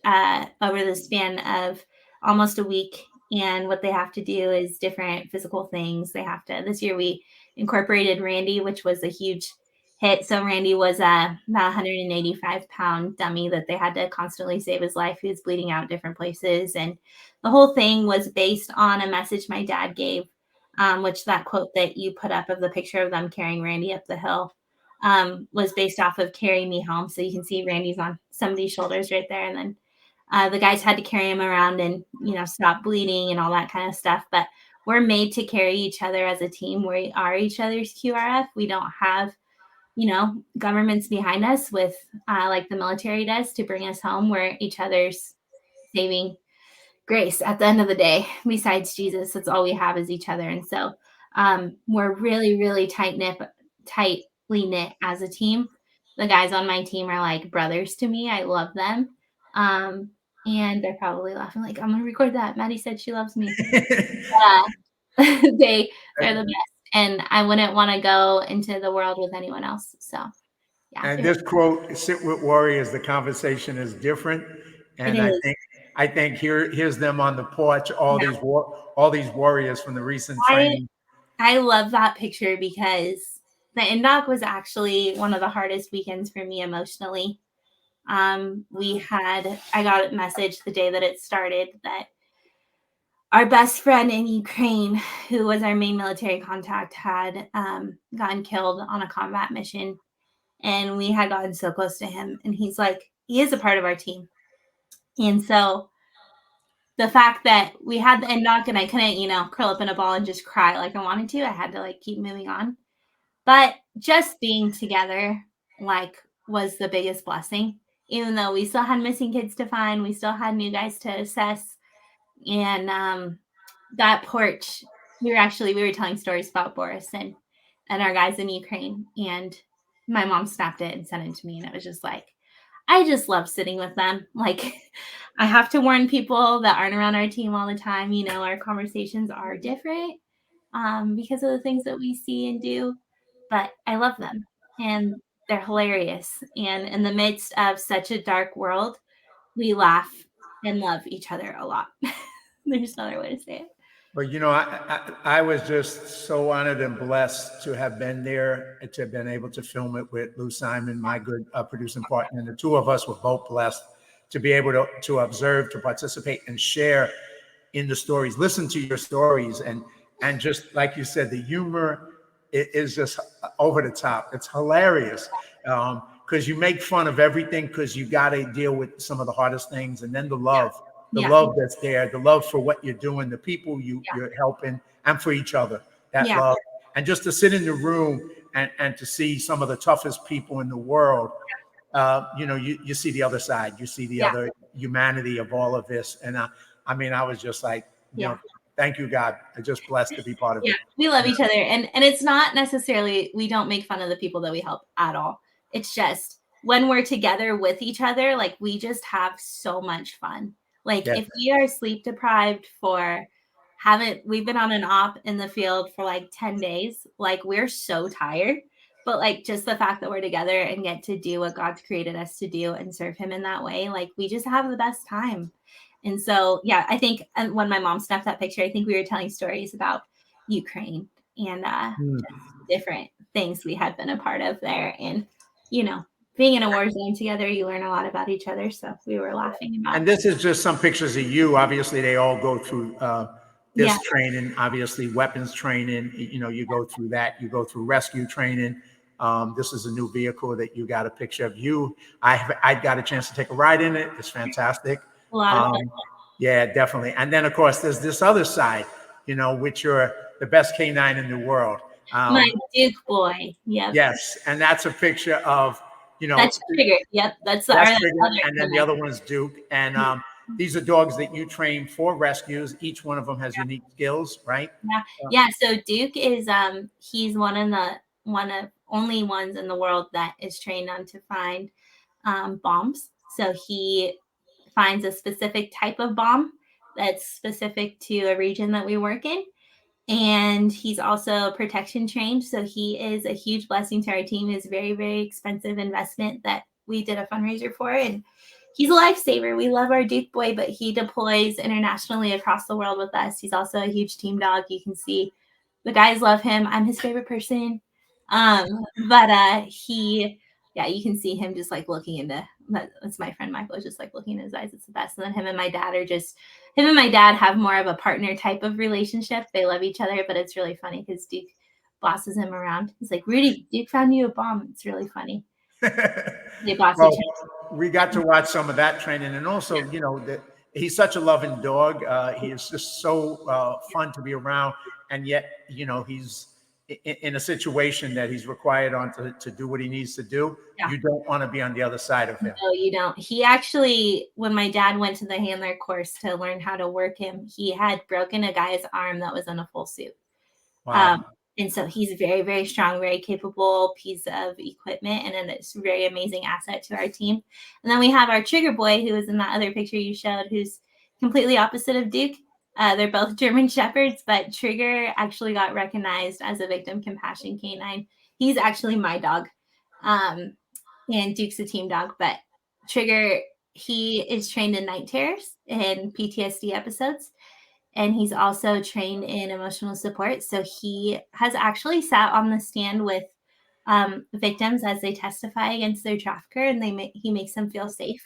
over the span of almost a week. And what they have to do is different physical things. This year we incorporated Randy, which was a huge hit. So Randy was about 185-pound dummy that they had to constantly save his life. He was bleeding out different places. And the whole thing was based on a message my dad gave, which that quote that you put up of the picture of them carrying Randy up the hill was based off of Carry Me Home. So you can see Randy's on somebody's shoulders right there. And then the guys had to carry him around and, stop bleeding and all that kind of stuff. But we're made to carry each other as a team. We are each other's QRF. We don't have, governments behind us with like the military does to bring us home. We're each other's saving grace at the end of the day. Besides Jesus, that's all we have is each other. And so we're really, really tightly knit as a team. The guys on my team are like brothers to me. I love them. And they're probably laughing like, I'm going to record that. Maddie said she loves me. They're the best. And I wouldn't want to go into the world with anyone else. So, yeah. And this quote, "Sit with warriors, the conversation is different." And I think here's them on the porch, all these warriors from the recent training. I love that picture because the NDOC was actually one of the hardest weekends for me emotionally. I got a message the day that it started that our best friend in Ukraine, who was our main military contact, had gotten killed on a combat mission. And we had gotten so close to him. And he is a part of our team. And so the fact that we had the NDOC and I couldn't, curl up in a ball and just cry like I wanted to, I had to keep moving on. But just being together, was the biggest blessing. Even though we still had missing kids to find, we still had new guys to assess. And that porch, we were telling stories about Boris and our guys in Ukraine. And my mom snapped it and sent it to me. And it was just I just love sitting with them. I have to warn people that aren't around our team all the time. Our conversations are different because of the things that we see and do. But I love them. And they're hilarious. And in the midst of such a dark world, we laugh and love each other a lot. There's no other way to say it. But I was just so honored and blessed to have been there, to have been able to film it with Lou Simon, my good producing partner. And the two of us were both blessed to be able to observe, to participate, and share in the stories, listen to your stories. And just like you said, the humor is just over the top. It's hilarious because you make fun of everything because you got to deal with some of the hardest things. And then the love. Love that's there, the love for what you're doing, the people you're helping, and for each other, that love. And just to sit in the room and to see some of the toughest people in the world, you see the other side, you see the other humanity of all of this. And I was just thank you, God. I'm just blessed to be part of it. We love each other. And it's not necessarily, we don't make fun of the people that we help at all. It's just when we're together with each other, we just have so much fun. If we are sleep deprived we've been on an op in the field for 10 days, we're so tired, but just the fact that we're together and get to do what God's created us to do and serve him in that way, we just have the best time. And so, I think when my mom snapped that picture, I think we were telling stories about Ukraine and different things we had been a part of there. And, being in a war zone together, you learn a lot about each other. So we were laughing about. And this is just some pictures of you. Obviously, they all go through this training, obviously weapons training. You go through that. You go through rescue training. This is a new vehicle that you got a picture of you. I got a chance to take a ride in it. It's fantastic. A lot of fun. Yeah, definitely. And then, of course, there's this other side, which you're the best canine in the world. My Duke boy. Yep. Yes. And that's a picture of, that's Trigger. Yep, that's Trigger, and then the other one's Duke. And these are dogs that you train for rescues. Each one of them has unique skills, right? Yeah. So Duke is he's one of only ones in the world that is trained on to find bombs. So he finds a specific type of bomb that's specific to a region that we work in. And he's also protection trained. So he is a huge blessing to our team. It's a very, very expensive investment that we did a fundraiser for. And he's a lifesaver. We love our Duke boy, but he deploys internationally across the world with us. He's also a huge team dog. You can see the guys love him. I'm his favorite person. You can see him just looking into, that's my friend Michael, just looking in his eyes. It's the best. And then him and my dad have more of a partner type of relationship. They love each other, but it's really funny because Duke bosses him around. He's like, Rudy, Duke found you a bomb. It's really funny. They boss each other. We got to watch some of that training. And also, he's such a loving dog. He is just so fun to be around. And yet, he's in a situation that he's required on to do what he needs to do, Yeah. you don't want to be on the other side of him. No, you don't. He actually, when my dad went to the handler course to learn how to work him, he had broken a guy's arm that was in a full suit. Wow. And so he's very, very strong, very capable piece of equipment, and it's a very amazing asset to our team. And then we have our trigger boy, who was in that other picture you showed, who's completely opposite of Duke. They're both German Shepherds, but Trigger actually got recognized as a victim compassion canine. He's actually my dog. And Duke's a team dog, but Trigger, he is trained in night terrors and PTSD episodes. And he's also trained in emotional support. So he has actually sat on the stand with victims as they testify against their trafficker, and he makes them feel safe.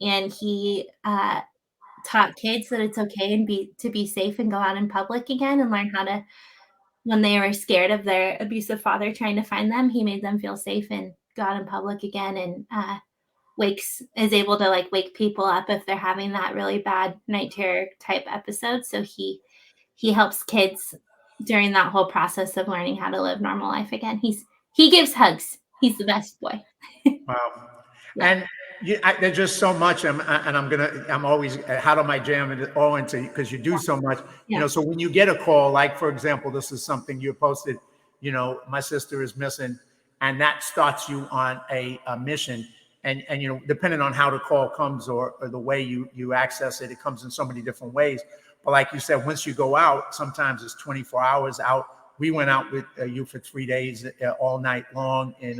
And he taught kids that it's okay and to be safe and go out in public again, and learn how to, when they were scared of their abusive father trying to find them, he made them feel safe and go out in public again, and is able to like wake people up if they're having that really bad night terror type episode. So he helps kids during that whole process of learning how to live normal life again. He gives hugs. He's the best boy. Wow. Yeah. And there's just so much. I'm always, how do I jam it all into, because you do so much, Yeah. so when you get a call, like, for example, this is something you posted, my sister is missing, and that starts you on a mission. And depending on how the call comes or the way you access it, it comes in so many different ways. But like you said, once you go out, sometimes it's 24 hours out. We went out with you for 3 days, all night long in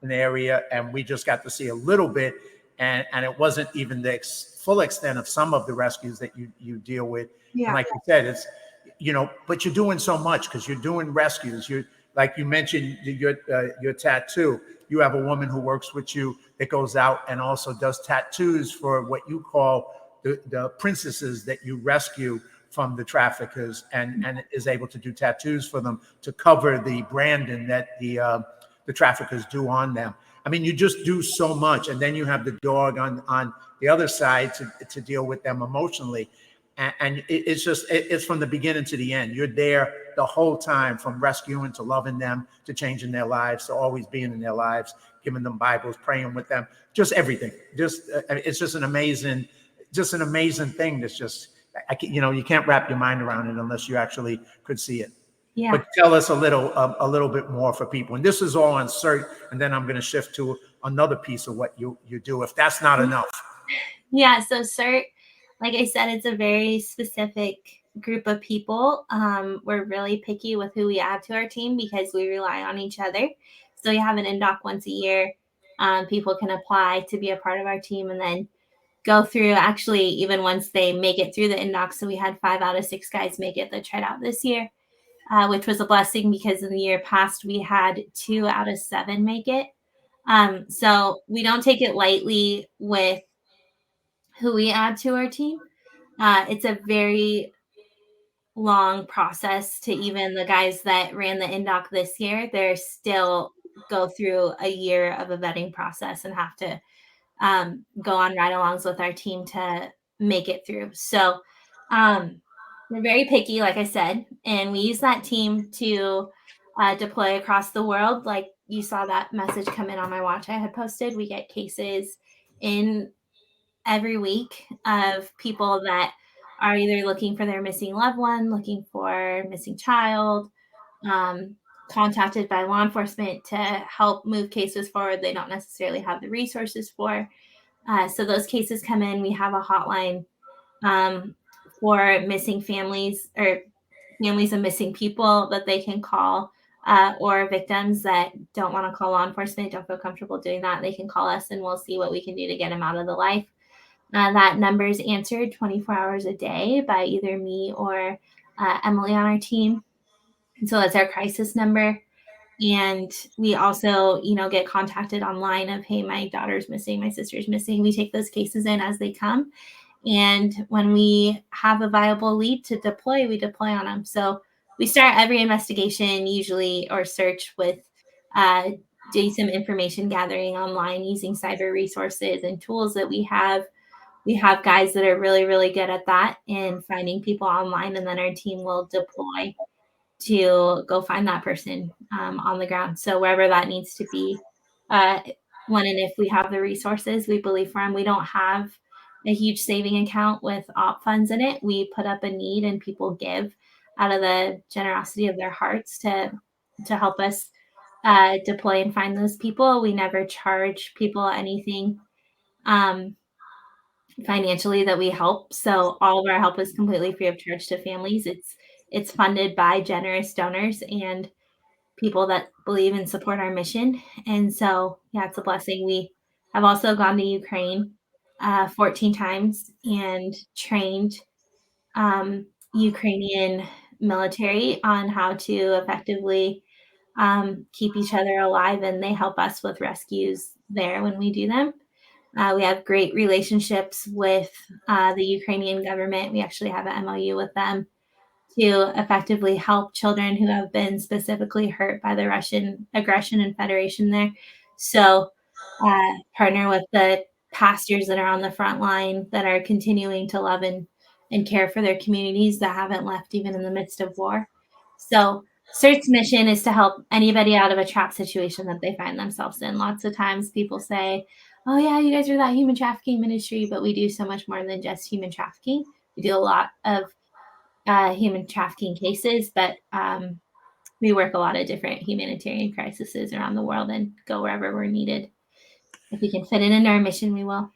the area, and we just got to see a little bit, and it wasn't even the full extent of some of the rescues that you deal with. Yeah. And like you said, it's but you're doing so much, because you're doing rescues. You, like you mentioned, your tattoo. You have a woman who works with you that goes out and also does tattoos for what you call the princesses that you rescue from the traffickers, and is able to do tattoos for them to cover the branding that the traffickers do on them. I mean, you just do so much. And then you have the dog on the other side to deal with them emotionally. And it's from the beginning to the end. You're there the whole time, from rescuing to loving them, to changing their lives, to always being in their lives, giving them Bibles, praying with them, just everything. It's just an amazing thing. That's just, you can't wrap your mind around it unless you actually could see it. Yeah. But tell us a little bit more for people. And this is all on SERT, and then I'm going to shift to another piece of what you do, if that's not enough. Yeah. So SERT, like I said, it's a very specific group of people. We're really picky with who we add to our team because we rely on each other. So we have an in-doc once a year. People can apply to be a part of our team, and then go through, actually, even once they make it through the in-doc. So we had 5 out of 6 guys make it that tried out this year, which was a blessing, because in the year past we had 2 out of 7 make it. So we don't take it lightly with who we add to our team. It's a very long process to, even the guys that ran the in-doc this year, they're still go through a year of a vetting process and have to go on ride-alongs with our team to make it through. So we're very picky, like I said, and we use that team to deploy across the world. Like you saw that message come in on my watch I had posted. We get cases in every week of people that are either looking for their missing loved one, looking for missing child, contacted by law enforcement to help move cases forward they don't necessarily have the resources for. So those cases come in. We have a hotline for missing families, or families of missing people, that they can call, or victims that don't want to call law enforcement, don't feel comfortable doing that. They can call us, and we'll see what we can do to get them out of the life. That number is answered 24 hours a day by either me or Emily on our team. And so that's our crisis number. And we also, get contacted online of, hey, my daughter's missing, my sister's missing. We take those cases in as they come. And when we have a viable lead to deploy, we deploy on them. So we start every investigation usually, or search, with doing some information gathering online using cyber resources and tools that we have. We have guys that are really, really good at that and finding people online, and then our team will deploy to go find that person on the ground. So wherever that needs to be, when and if we have the resources, we believe for them. We don't have a huge saving account with op funds in it. We put up a need and people give out of the generosity of their hearts to help us deploy and find those people. We never charge people anything financially that we help. So all of our help is completely free of charge to families. It's funded by generous donors and people that believe and support our mission. And so, yeah, it's a blessing. We have also gone to Ukraine 14 times and trained Ukrainian military on how to effectively keep each other alive, and they help us with rescues there when we do them. We have great relationships with the Ukrainian government. We actually have an MOU with them to effectively help children who have been specifically hurt by the Russian aggression and federation there. So, partner with the pastors that are on the front line that are continuing to love and care for their communities that haven't left even in the midst of war. So, SERT's mission is to help anybody out of a trap situation that they find themselves in. Lots of times people say, oh, yeah, you guys are that human trafficking ministry, but we do so much more than just human trafficking. We do a lot of human trafficking cases, but we work a lot of different humanitarian crises around the world and go wherever we're needed. If we can fit it into our mission, we will.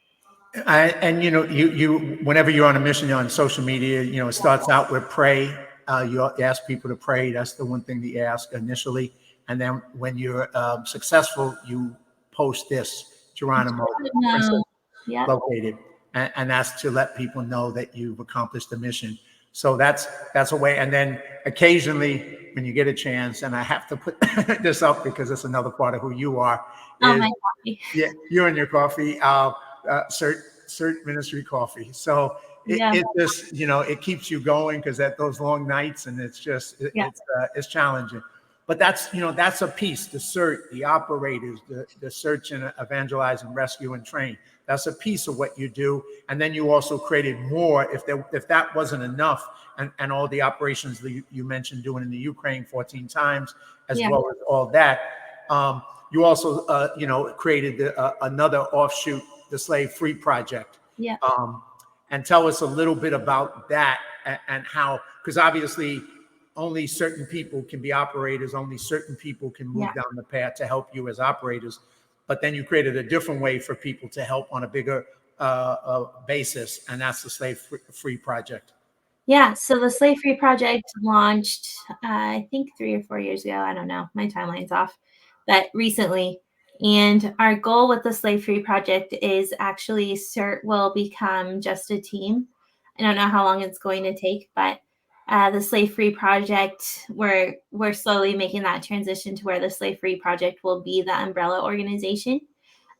And you whenever you're on a mission on social media, it starts out with pray. You ask people to pray. That's the one thing that you ask initially. And then when you're successful, you post this, Geronimo, princess Yeah. located. And that's to let people know that you've accomplished the mission. So that's a way. And then occasionally when you get a chance, and I have to put this up because it's another part of who you are. Oh, my coffee. Yeah, you and your coffee, SERT Ministry coffee. So it just, it keeps you going because at those long nights, and it's just, it's challenging. But that's a piece, the SERT, the operators, the search and evangelize and rescue and train. That's a piece of what you do. And then you also created more if that wasn't enough, and all the operations that you mentioned doing in the Ukraine 14 times, as well as all that. You also, created another offshoot, the Slave Free Project. Yeah. And tell us a little bit about that and how, because obviously only certain people can be operators, only certain people can move down the path to help you as operators. But then you created a different way for people to help on a bigger basis, and that's the Slave Free Project. Yeah, so the Slave Free Project launched, I think 3 or 4 years ago. I don't know, my timeline's off, but recently. And our goal with the Slave Free Project is actually SERT will become just a team. I don't know how long it's going to take, but the Slave Free Project, we're slowly making that transition to where the Slave Free Project will be the umbrella organization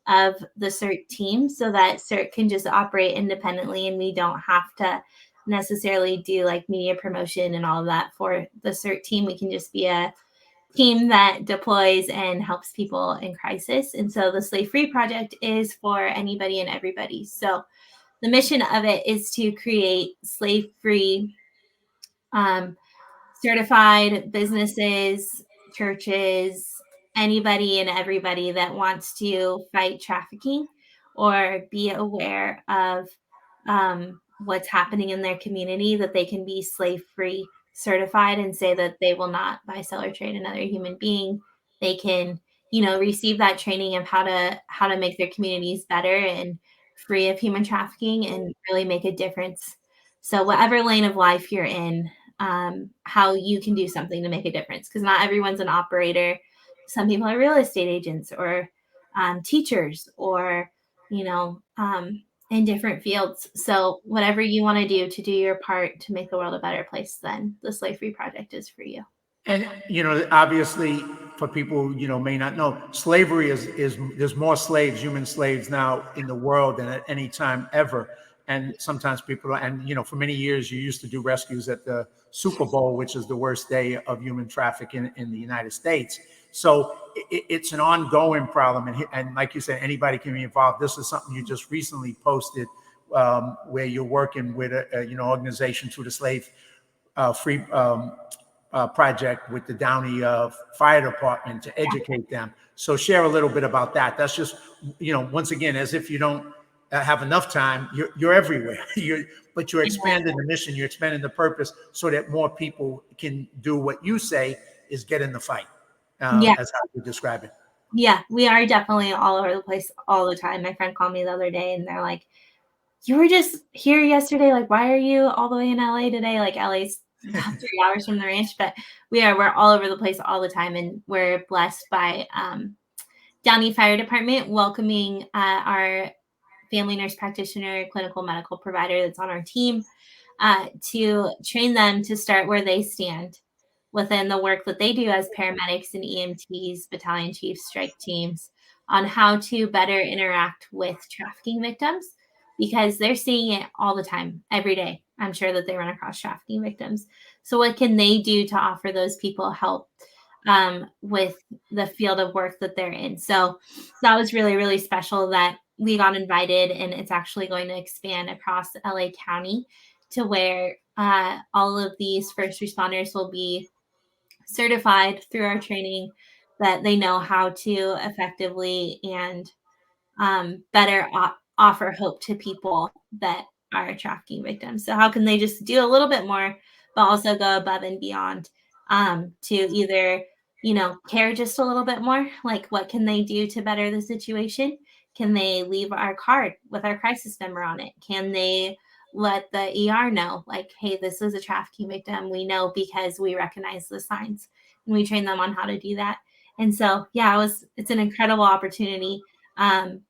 of the SERT team, so that SERT can just operate independently and we don't have to necessarily do like media promotion and all of that for the SERT team. We can just be a team that deploys and helps people in crisis. And so the Slave Free Project is for anybody and everybody. So the mission of it is to create slave-free certified businesses, churches, anybody and everybody that wants to fight trafficking or be aware of what's happening in their community, that they can be slave-free certified and say that they will not buy, sell, or trade another human being. They can, receive that training of how to make their communities better and free of human trafficking and really make a difference. So whatever lane of life you're in, how you can do something to make a difference, because not everyone's an operator. Some people are real estate agents or teachers or, in different fields. So whatever you want to do your part to make the world a better place, then the Slave Free Project is for you. And, obviously for people, may not know, slavery is there's more slaves, human slaves now in the world than at any time ever. And sometimes people, and, for many years, you used to do rescues at the Super Bowl, which is the worst day of human trafficking in the United States. So it's an ongoing problem. And like you said, anybody can be involved. This is something you just recently posted where you're working with an organization through the Slave Free project with the Downey Fire Department to educate them. So share a little bit about that. That's just, once again, as if you don't have enough time, you're everywhere. But you're expanding the mission, you're expanding the purpose so that more people can do what you say is get in the fight, as how you describe it. Yeah, we are definitely all over the place all the time. My friend called me the other day and they're like, you were just here yesterday. Like, why are you all the way in LA today? Like, LA's about 3 hours from the ranch, but we're all over the place all the time. And we're blessed by Downey Fire Department welcoming our family nurse practitioner, clinical medical provider that's on our team to train them to start where they stand within the work that they do as paramedics and EMTs, battalion chiefs, strike teams, on how to better interact with trafficking victims, because they're seeing it all the time, every day. I'm sure that they run across trafficking victims. So what can they do to offer those people help with the field of work that they're in? So that was really, really special that we got invited, and it's actually going to expand across LA County to where all of these first responders will be certified through our training, that they know how to effectively and better offer hope to people that are trafficking victims. So how can they just do a little bit more, but also go above and beyond to either, care just a little bit more? Like, what can they do to better the situation? Can they leave our card with our crisis number on it? Can they let the ER know, like, hey, this is a trafficking victim. We know because we recognize the signs, and we train them on how to do that. And so, it's an incredible opportunity.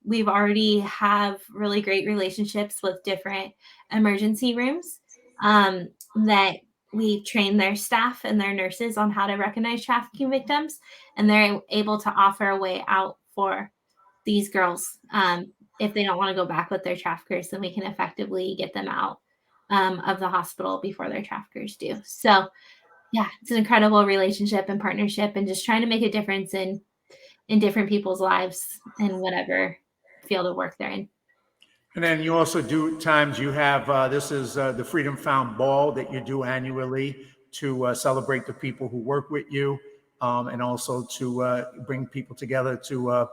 We've already have really great relationships with different emergency rooms that we train their staff and their nurses on how to recognize trafficking victims, and they're able to offer a way out for these girls. If they don't want to go back with their traffickers, then we can effectively get them out of the hospital before their traffickers do. So it's an incredible relationship and partnership, and just trying to make a difference in different people's lives in whatever field of work they're in. And then you also do times you have, this is the Freedom Found Ball that you do annually to celebrate the people who work with you, and also to bring people together to,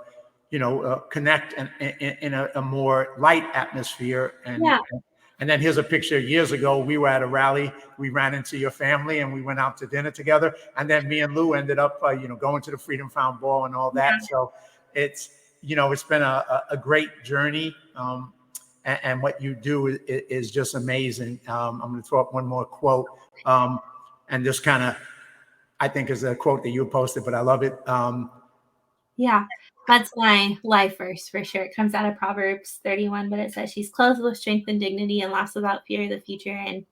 connect in a more light atmosphere. And then here's a picture. Years ago, we were at a rally. We ran into your family and we went out to dinner together. And then me and Lou ended up, going to the Freedom Found Ball and all that. So it's been a great journey. And what you do is just amazing. I'm going to throw up one more quote. And this kind of, I think, is a quote that you posted, but I love it. That's my life verse for sure. It comes out of Proverbs 31, but it says, she's clothed with strength and dignity and laughs without fear of the future. And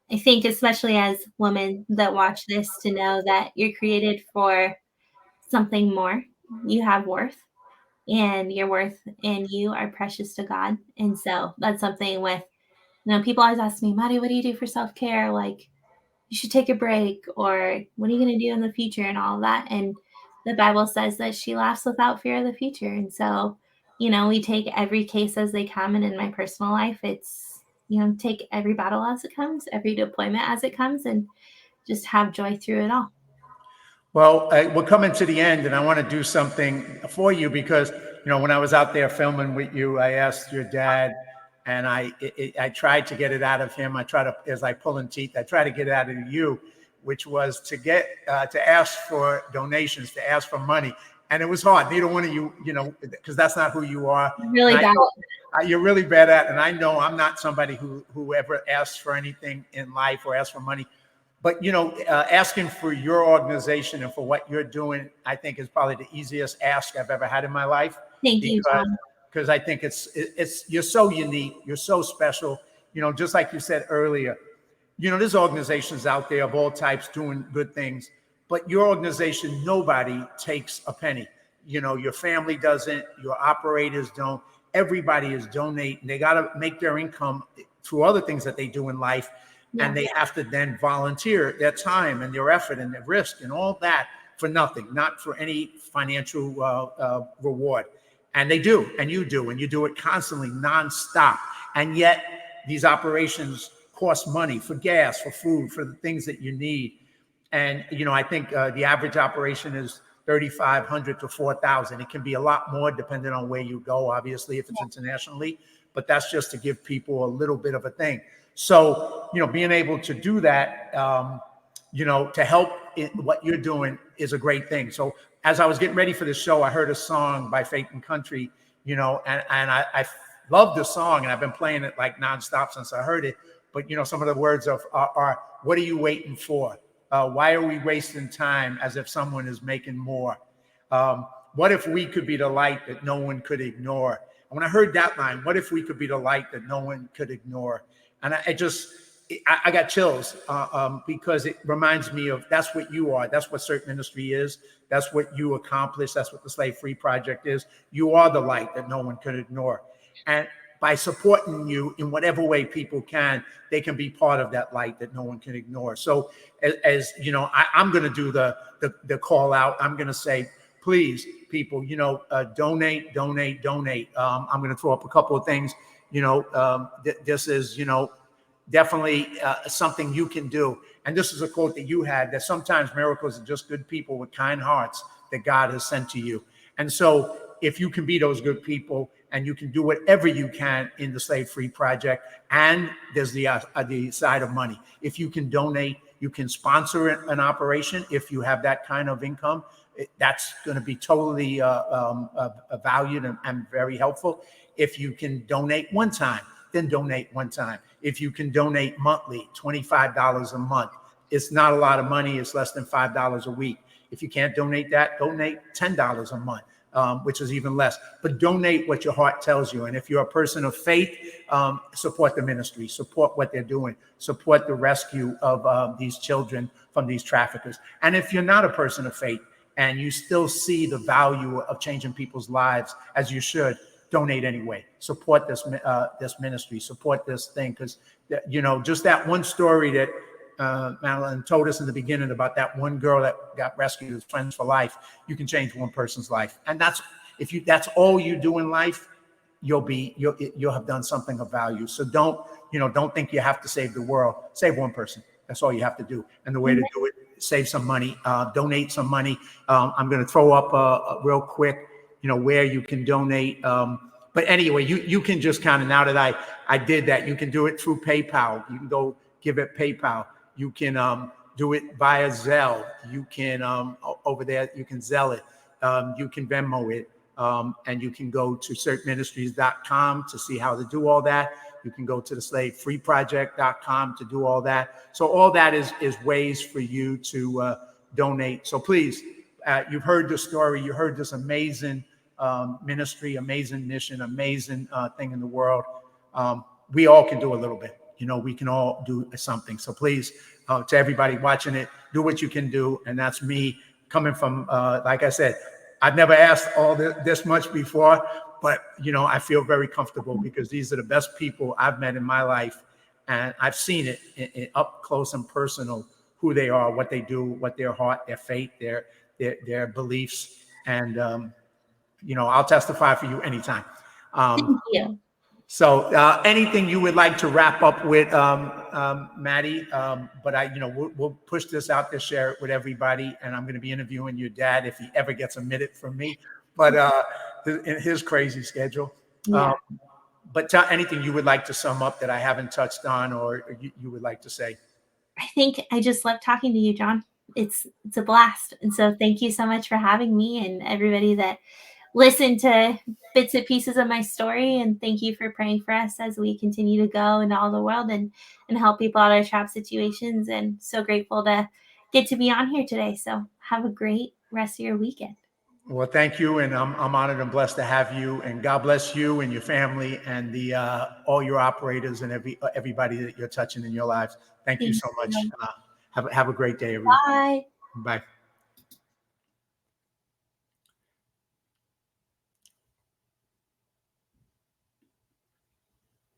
I think, especially as women that watch this, to know that you're created for something more. You have worth, and your worth and you are precious to God. And so that's something with, people always ask me, Maddie, what do you do for self-care? Like, you should take a break, or what are you going to do in the future, and all of that. And the Bible says that she laughs without fear of the future. And so, we take every case as they come. And in my personal life, it's, take every battle as it comes, every deployment as it comes, and just have joy through it all. Well, we're coming to the end, and I want to do something for you because, when I was out there filming with you, I asked your dad, and I tried to get it out of him. As I pulling teeth, I try to get it out of you, which was to get to ask for donations, to ask for money. And it was hard. Neither one of you, because that's not who you are. Really bad. You're really bad at it. And I know I'm not somebody who ever asks for anything in life or asks for money. But, asking for your organization and for what you're doing, I think is probably the easiest ask I've ever had in my life. Thank you, John. Because I think you're so unique. You're so special. Just like you said earlier, there's organizations out there of all types doing good things, but your organization, nobody takes a penny. Your family doesn't, your operators don't, everybody is donating. They got to make their income through other things that they do in life. And they have to then volunteer their time and their effort and their risk and all that for nothing, not for any financial reward. And they do, and you do it constantly, nonstop. And yet these operations cost money for gas, for food, for the things that you need. And, I think the average operation is 3,500 to 4,000. It can be a lot more depending on where you go, obviously, if it's internationally, but that's just to give people a little bit of a thing. So, being able to do that, to help what you're doing is a great thing. So as I was getting ready for the show, I heard a song by Faith and Country, and I love the song, and I've been playing it like nonstop since I heard it. But, some of the words are what are you waiting for? Why are we wasting time as if someone is making more? What if we could be the light that no one could ignore? And when I heard that line, what if we could be the light that no one could ignore? And I got chills because it reminds me of that's what you are. That's what SERT Ministry is. That's what you accomplish. That's what the Slave Free Project is. You are the light that no one could ignore. And by supporting you in whatever way people can, they can be part of that light that no one can ignore. So as I'm going to do the call out. I'm going to say, please, people, donate. I'm going to throw up a couple of things. This is, definitely something you can do. And this is a quote that you had, that sometimes miracles are just good people with kind hearts that God has sent to you. And so if you can be those good people, and you can do whatever you can in the Slave Free Project, and there's the side of money. If you can donate, you can sponsor an operation. If you have that kind of income, that's going to be totally valued and very helpful. If you can donate one time, then donate one time. If you can donate monthly, $25 a month. It's not a lot of money. It's less than $5 a week. If you can't donate that, donate $10 a month. Which is even less, but donate what your heart tells you. And if you're a person of faith, support the ministry, support what they're doing, support the rescue of these children from these traffickers. And if you're not a person of faith and you still see the value of changing people's lives, as you should, donate anyway. Support this ministry, support this thing, because just that one story that Madeline told us in the beginning about that one girl that got rescued as Friends for Life. You can change one person's life, and that's all you do in life. You'll have done something of value. So don't think you have to save the world. Save one person. That's all you have to do. And the way to do it, save some money, donate some money. I'm going to throw up real quick, where you can donate. But anyway, you can just kind of, now that I did that, you can do it through PayPal. You can go give it PayPal. You can do it via Zelle. You can over there, you can Zelle it. You can Venmo it. And you can go to sertministries.com to see how to do all that. You can go to the slavefreeproject.com to do all that. So all that is ways for you to donate. So please, you've heard the story. You heard this amazing ministry, amazing mission, amazing thing in the world. We all can do a little bit. We can all do something. So please, to everybody watching it, do what you can do. And that's me coming from, like I said, I've never asked all this much before, but, I feel very comfortable because these are the best people I've met in my life. And I've seen it in up close and personal, who they are, what they do, what their heart, their faith, their beliefs. And, I'll testify for you anytime. Thank you. So anything you would like to wrap up with, Maddie, but we'll push this out there, share it with everybody. And I'm going to be interviewing your dad if he ever gets a minute from me, but in his crazy schedule. Yeah. But anything you would like to sum up that I haven't touched on or you would like to say? I think I just love talking to you, John. It's a blast. And so thank you so much for having me and everybody that listened to bits and pieces of my story. And thank you for praying for us as we continue to go into all the world and help people out of trap situations. And so grateful to get to be on here today. So have a great rest of your weekend. Well, thank you. And I'm honored and blessed to have you, and God bless you and your family and all your operators and everybody that you're touching in your lives. Thank you so much. Have a great day, everybody. Bye. Bye.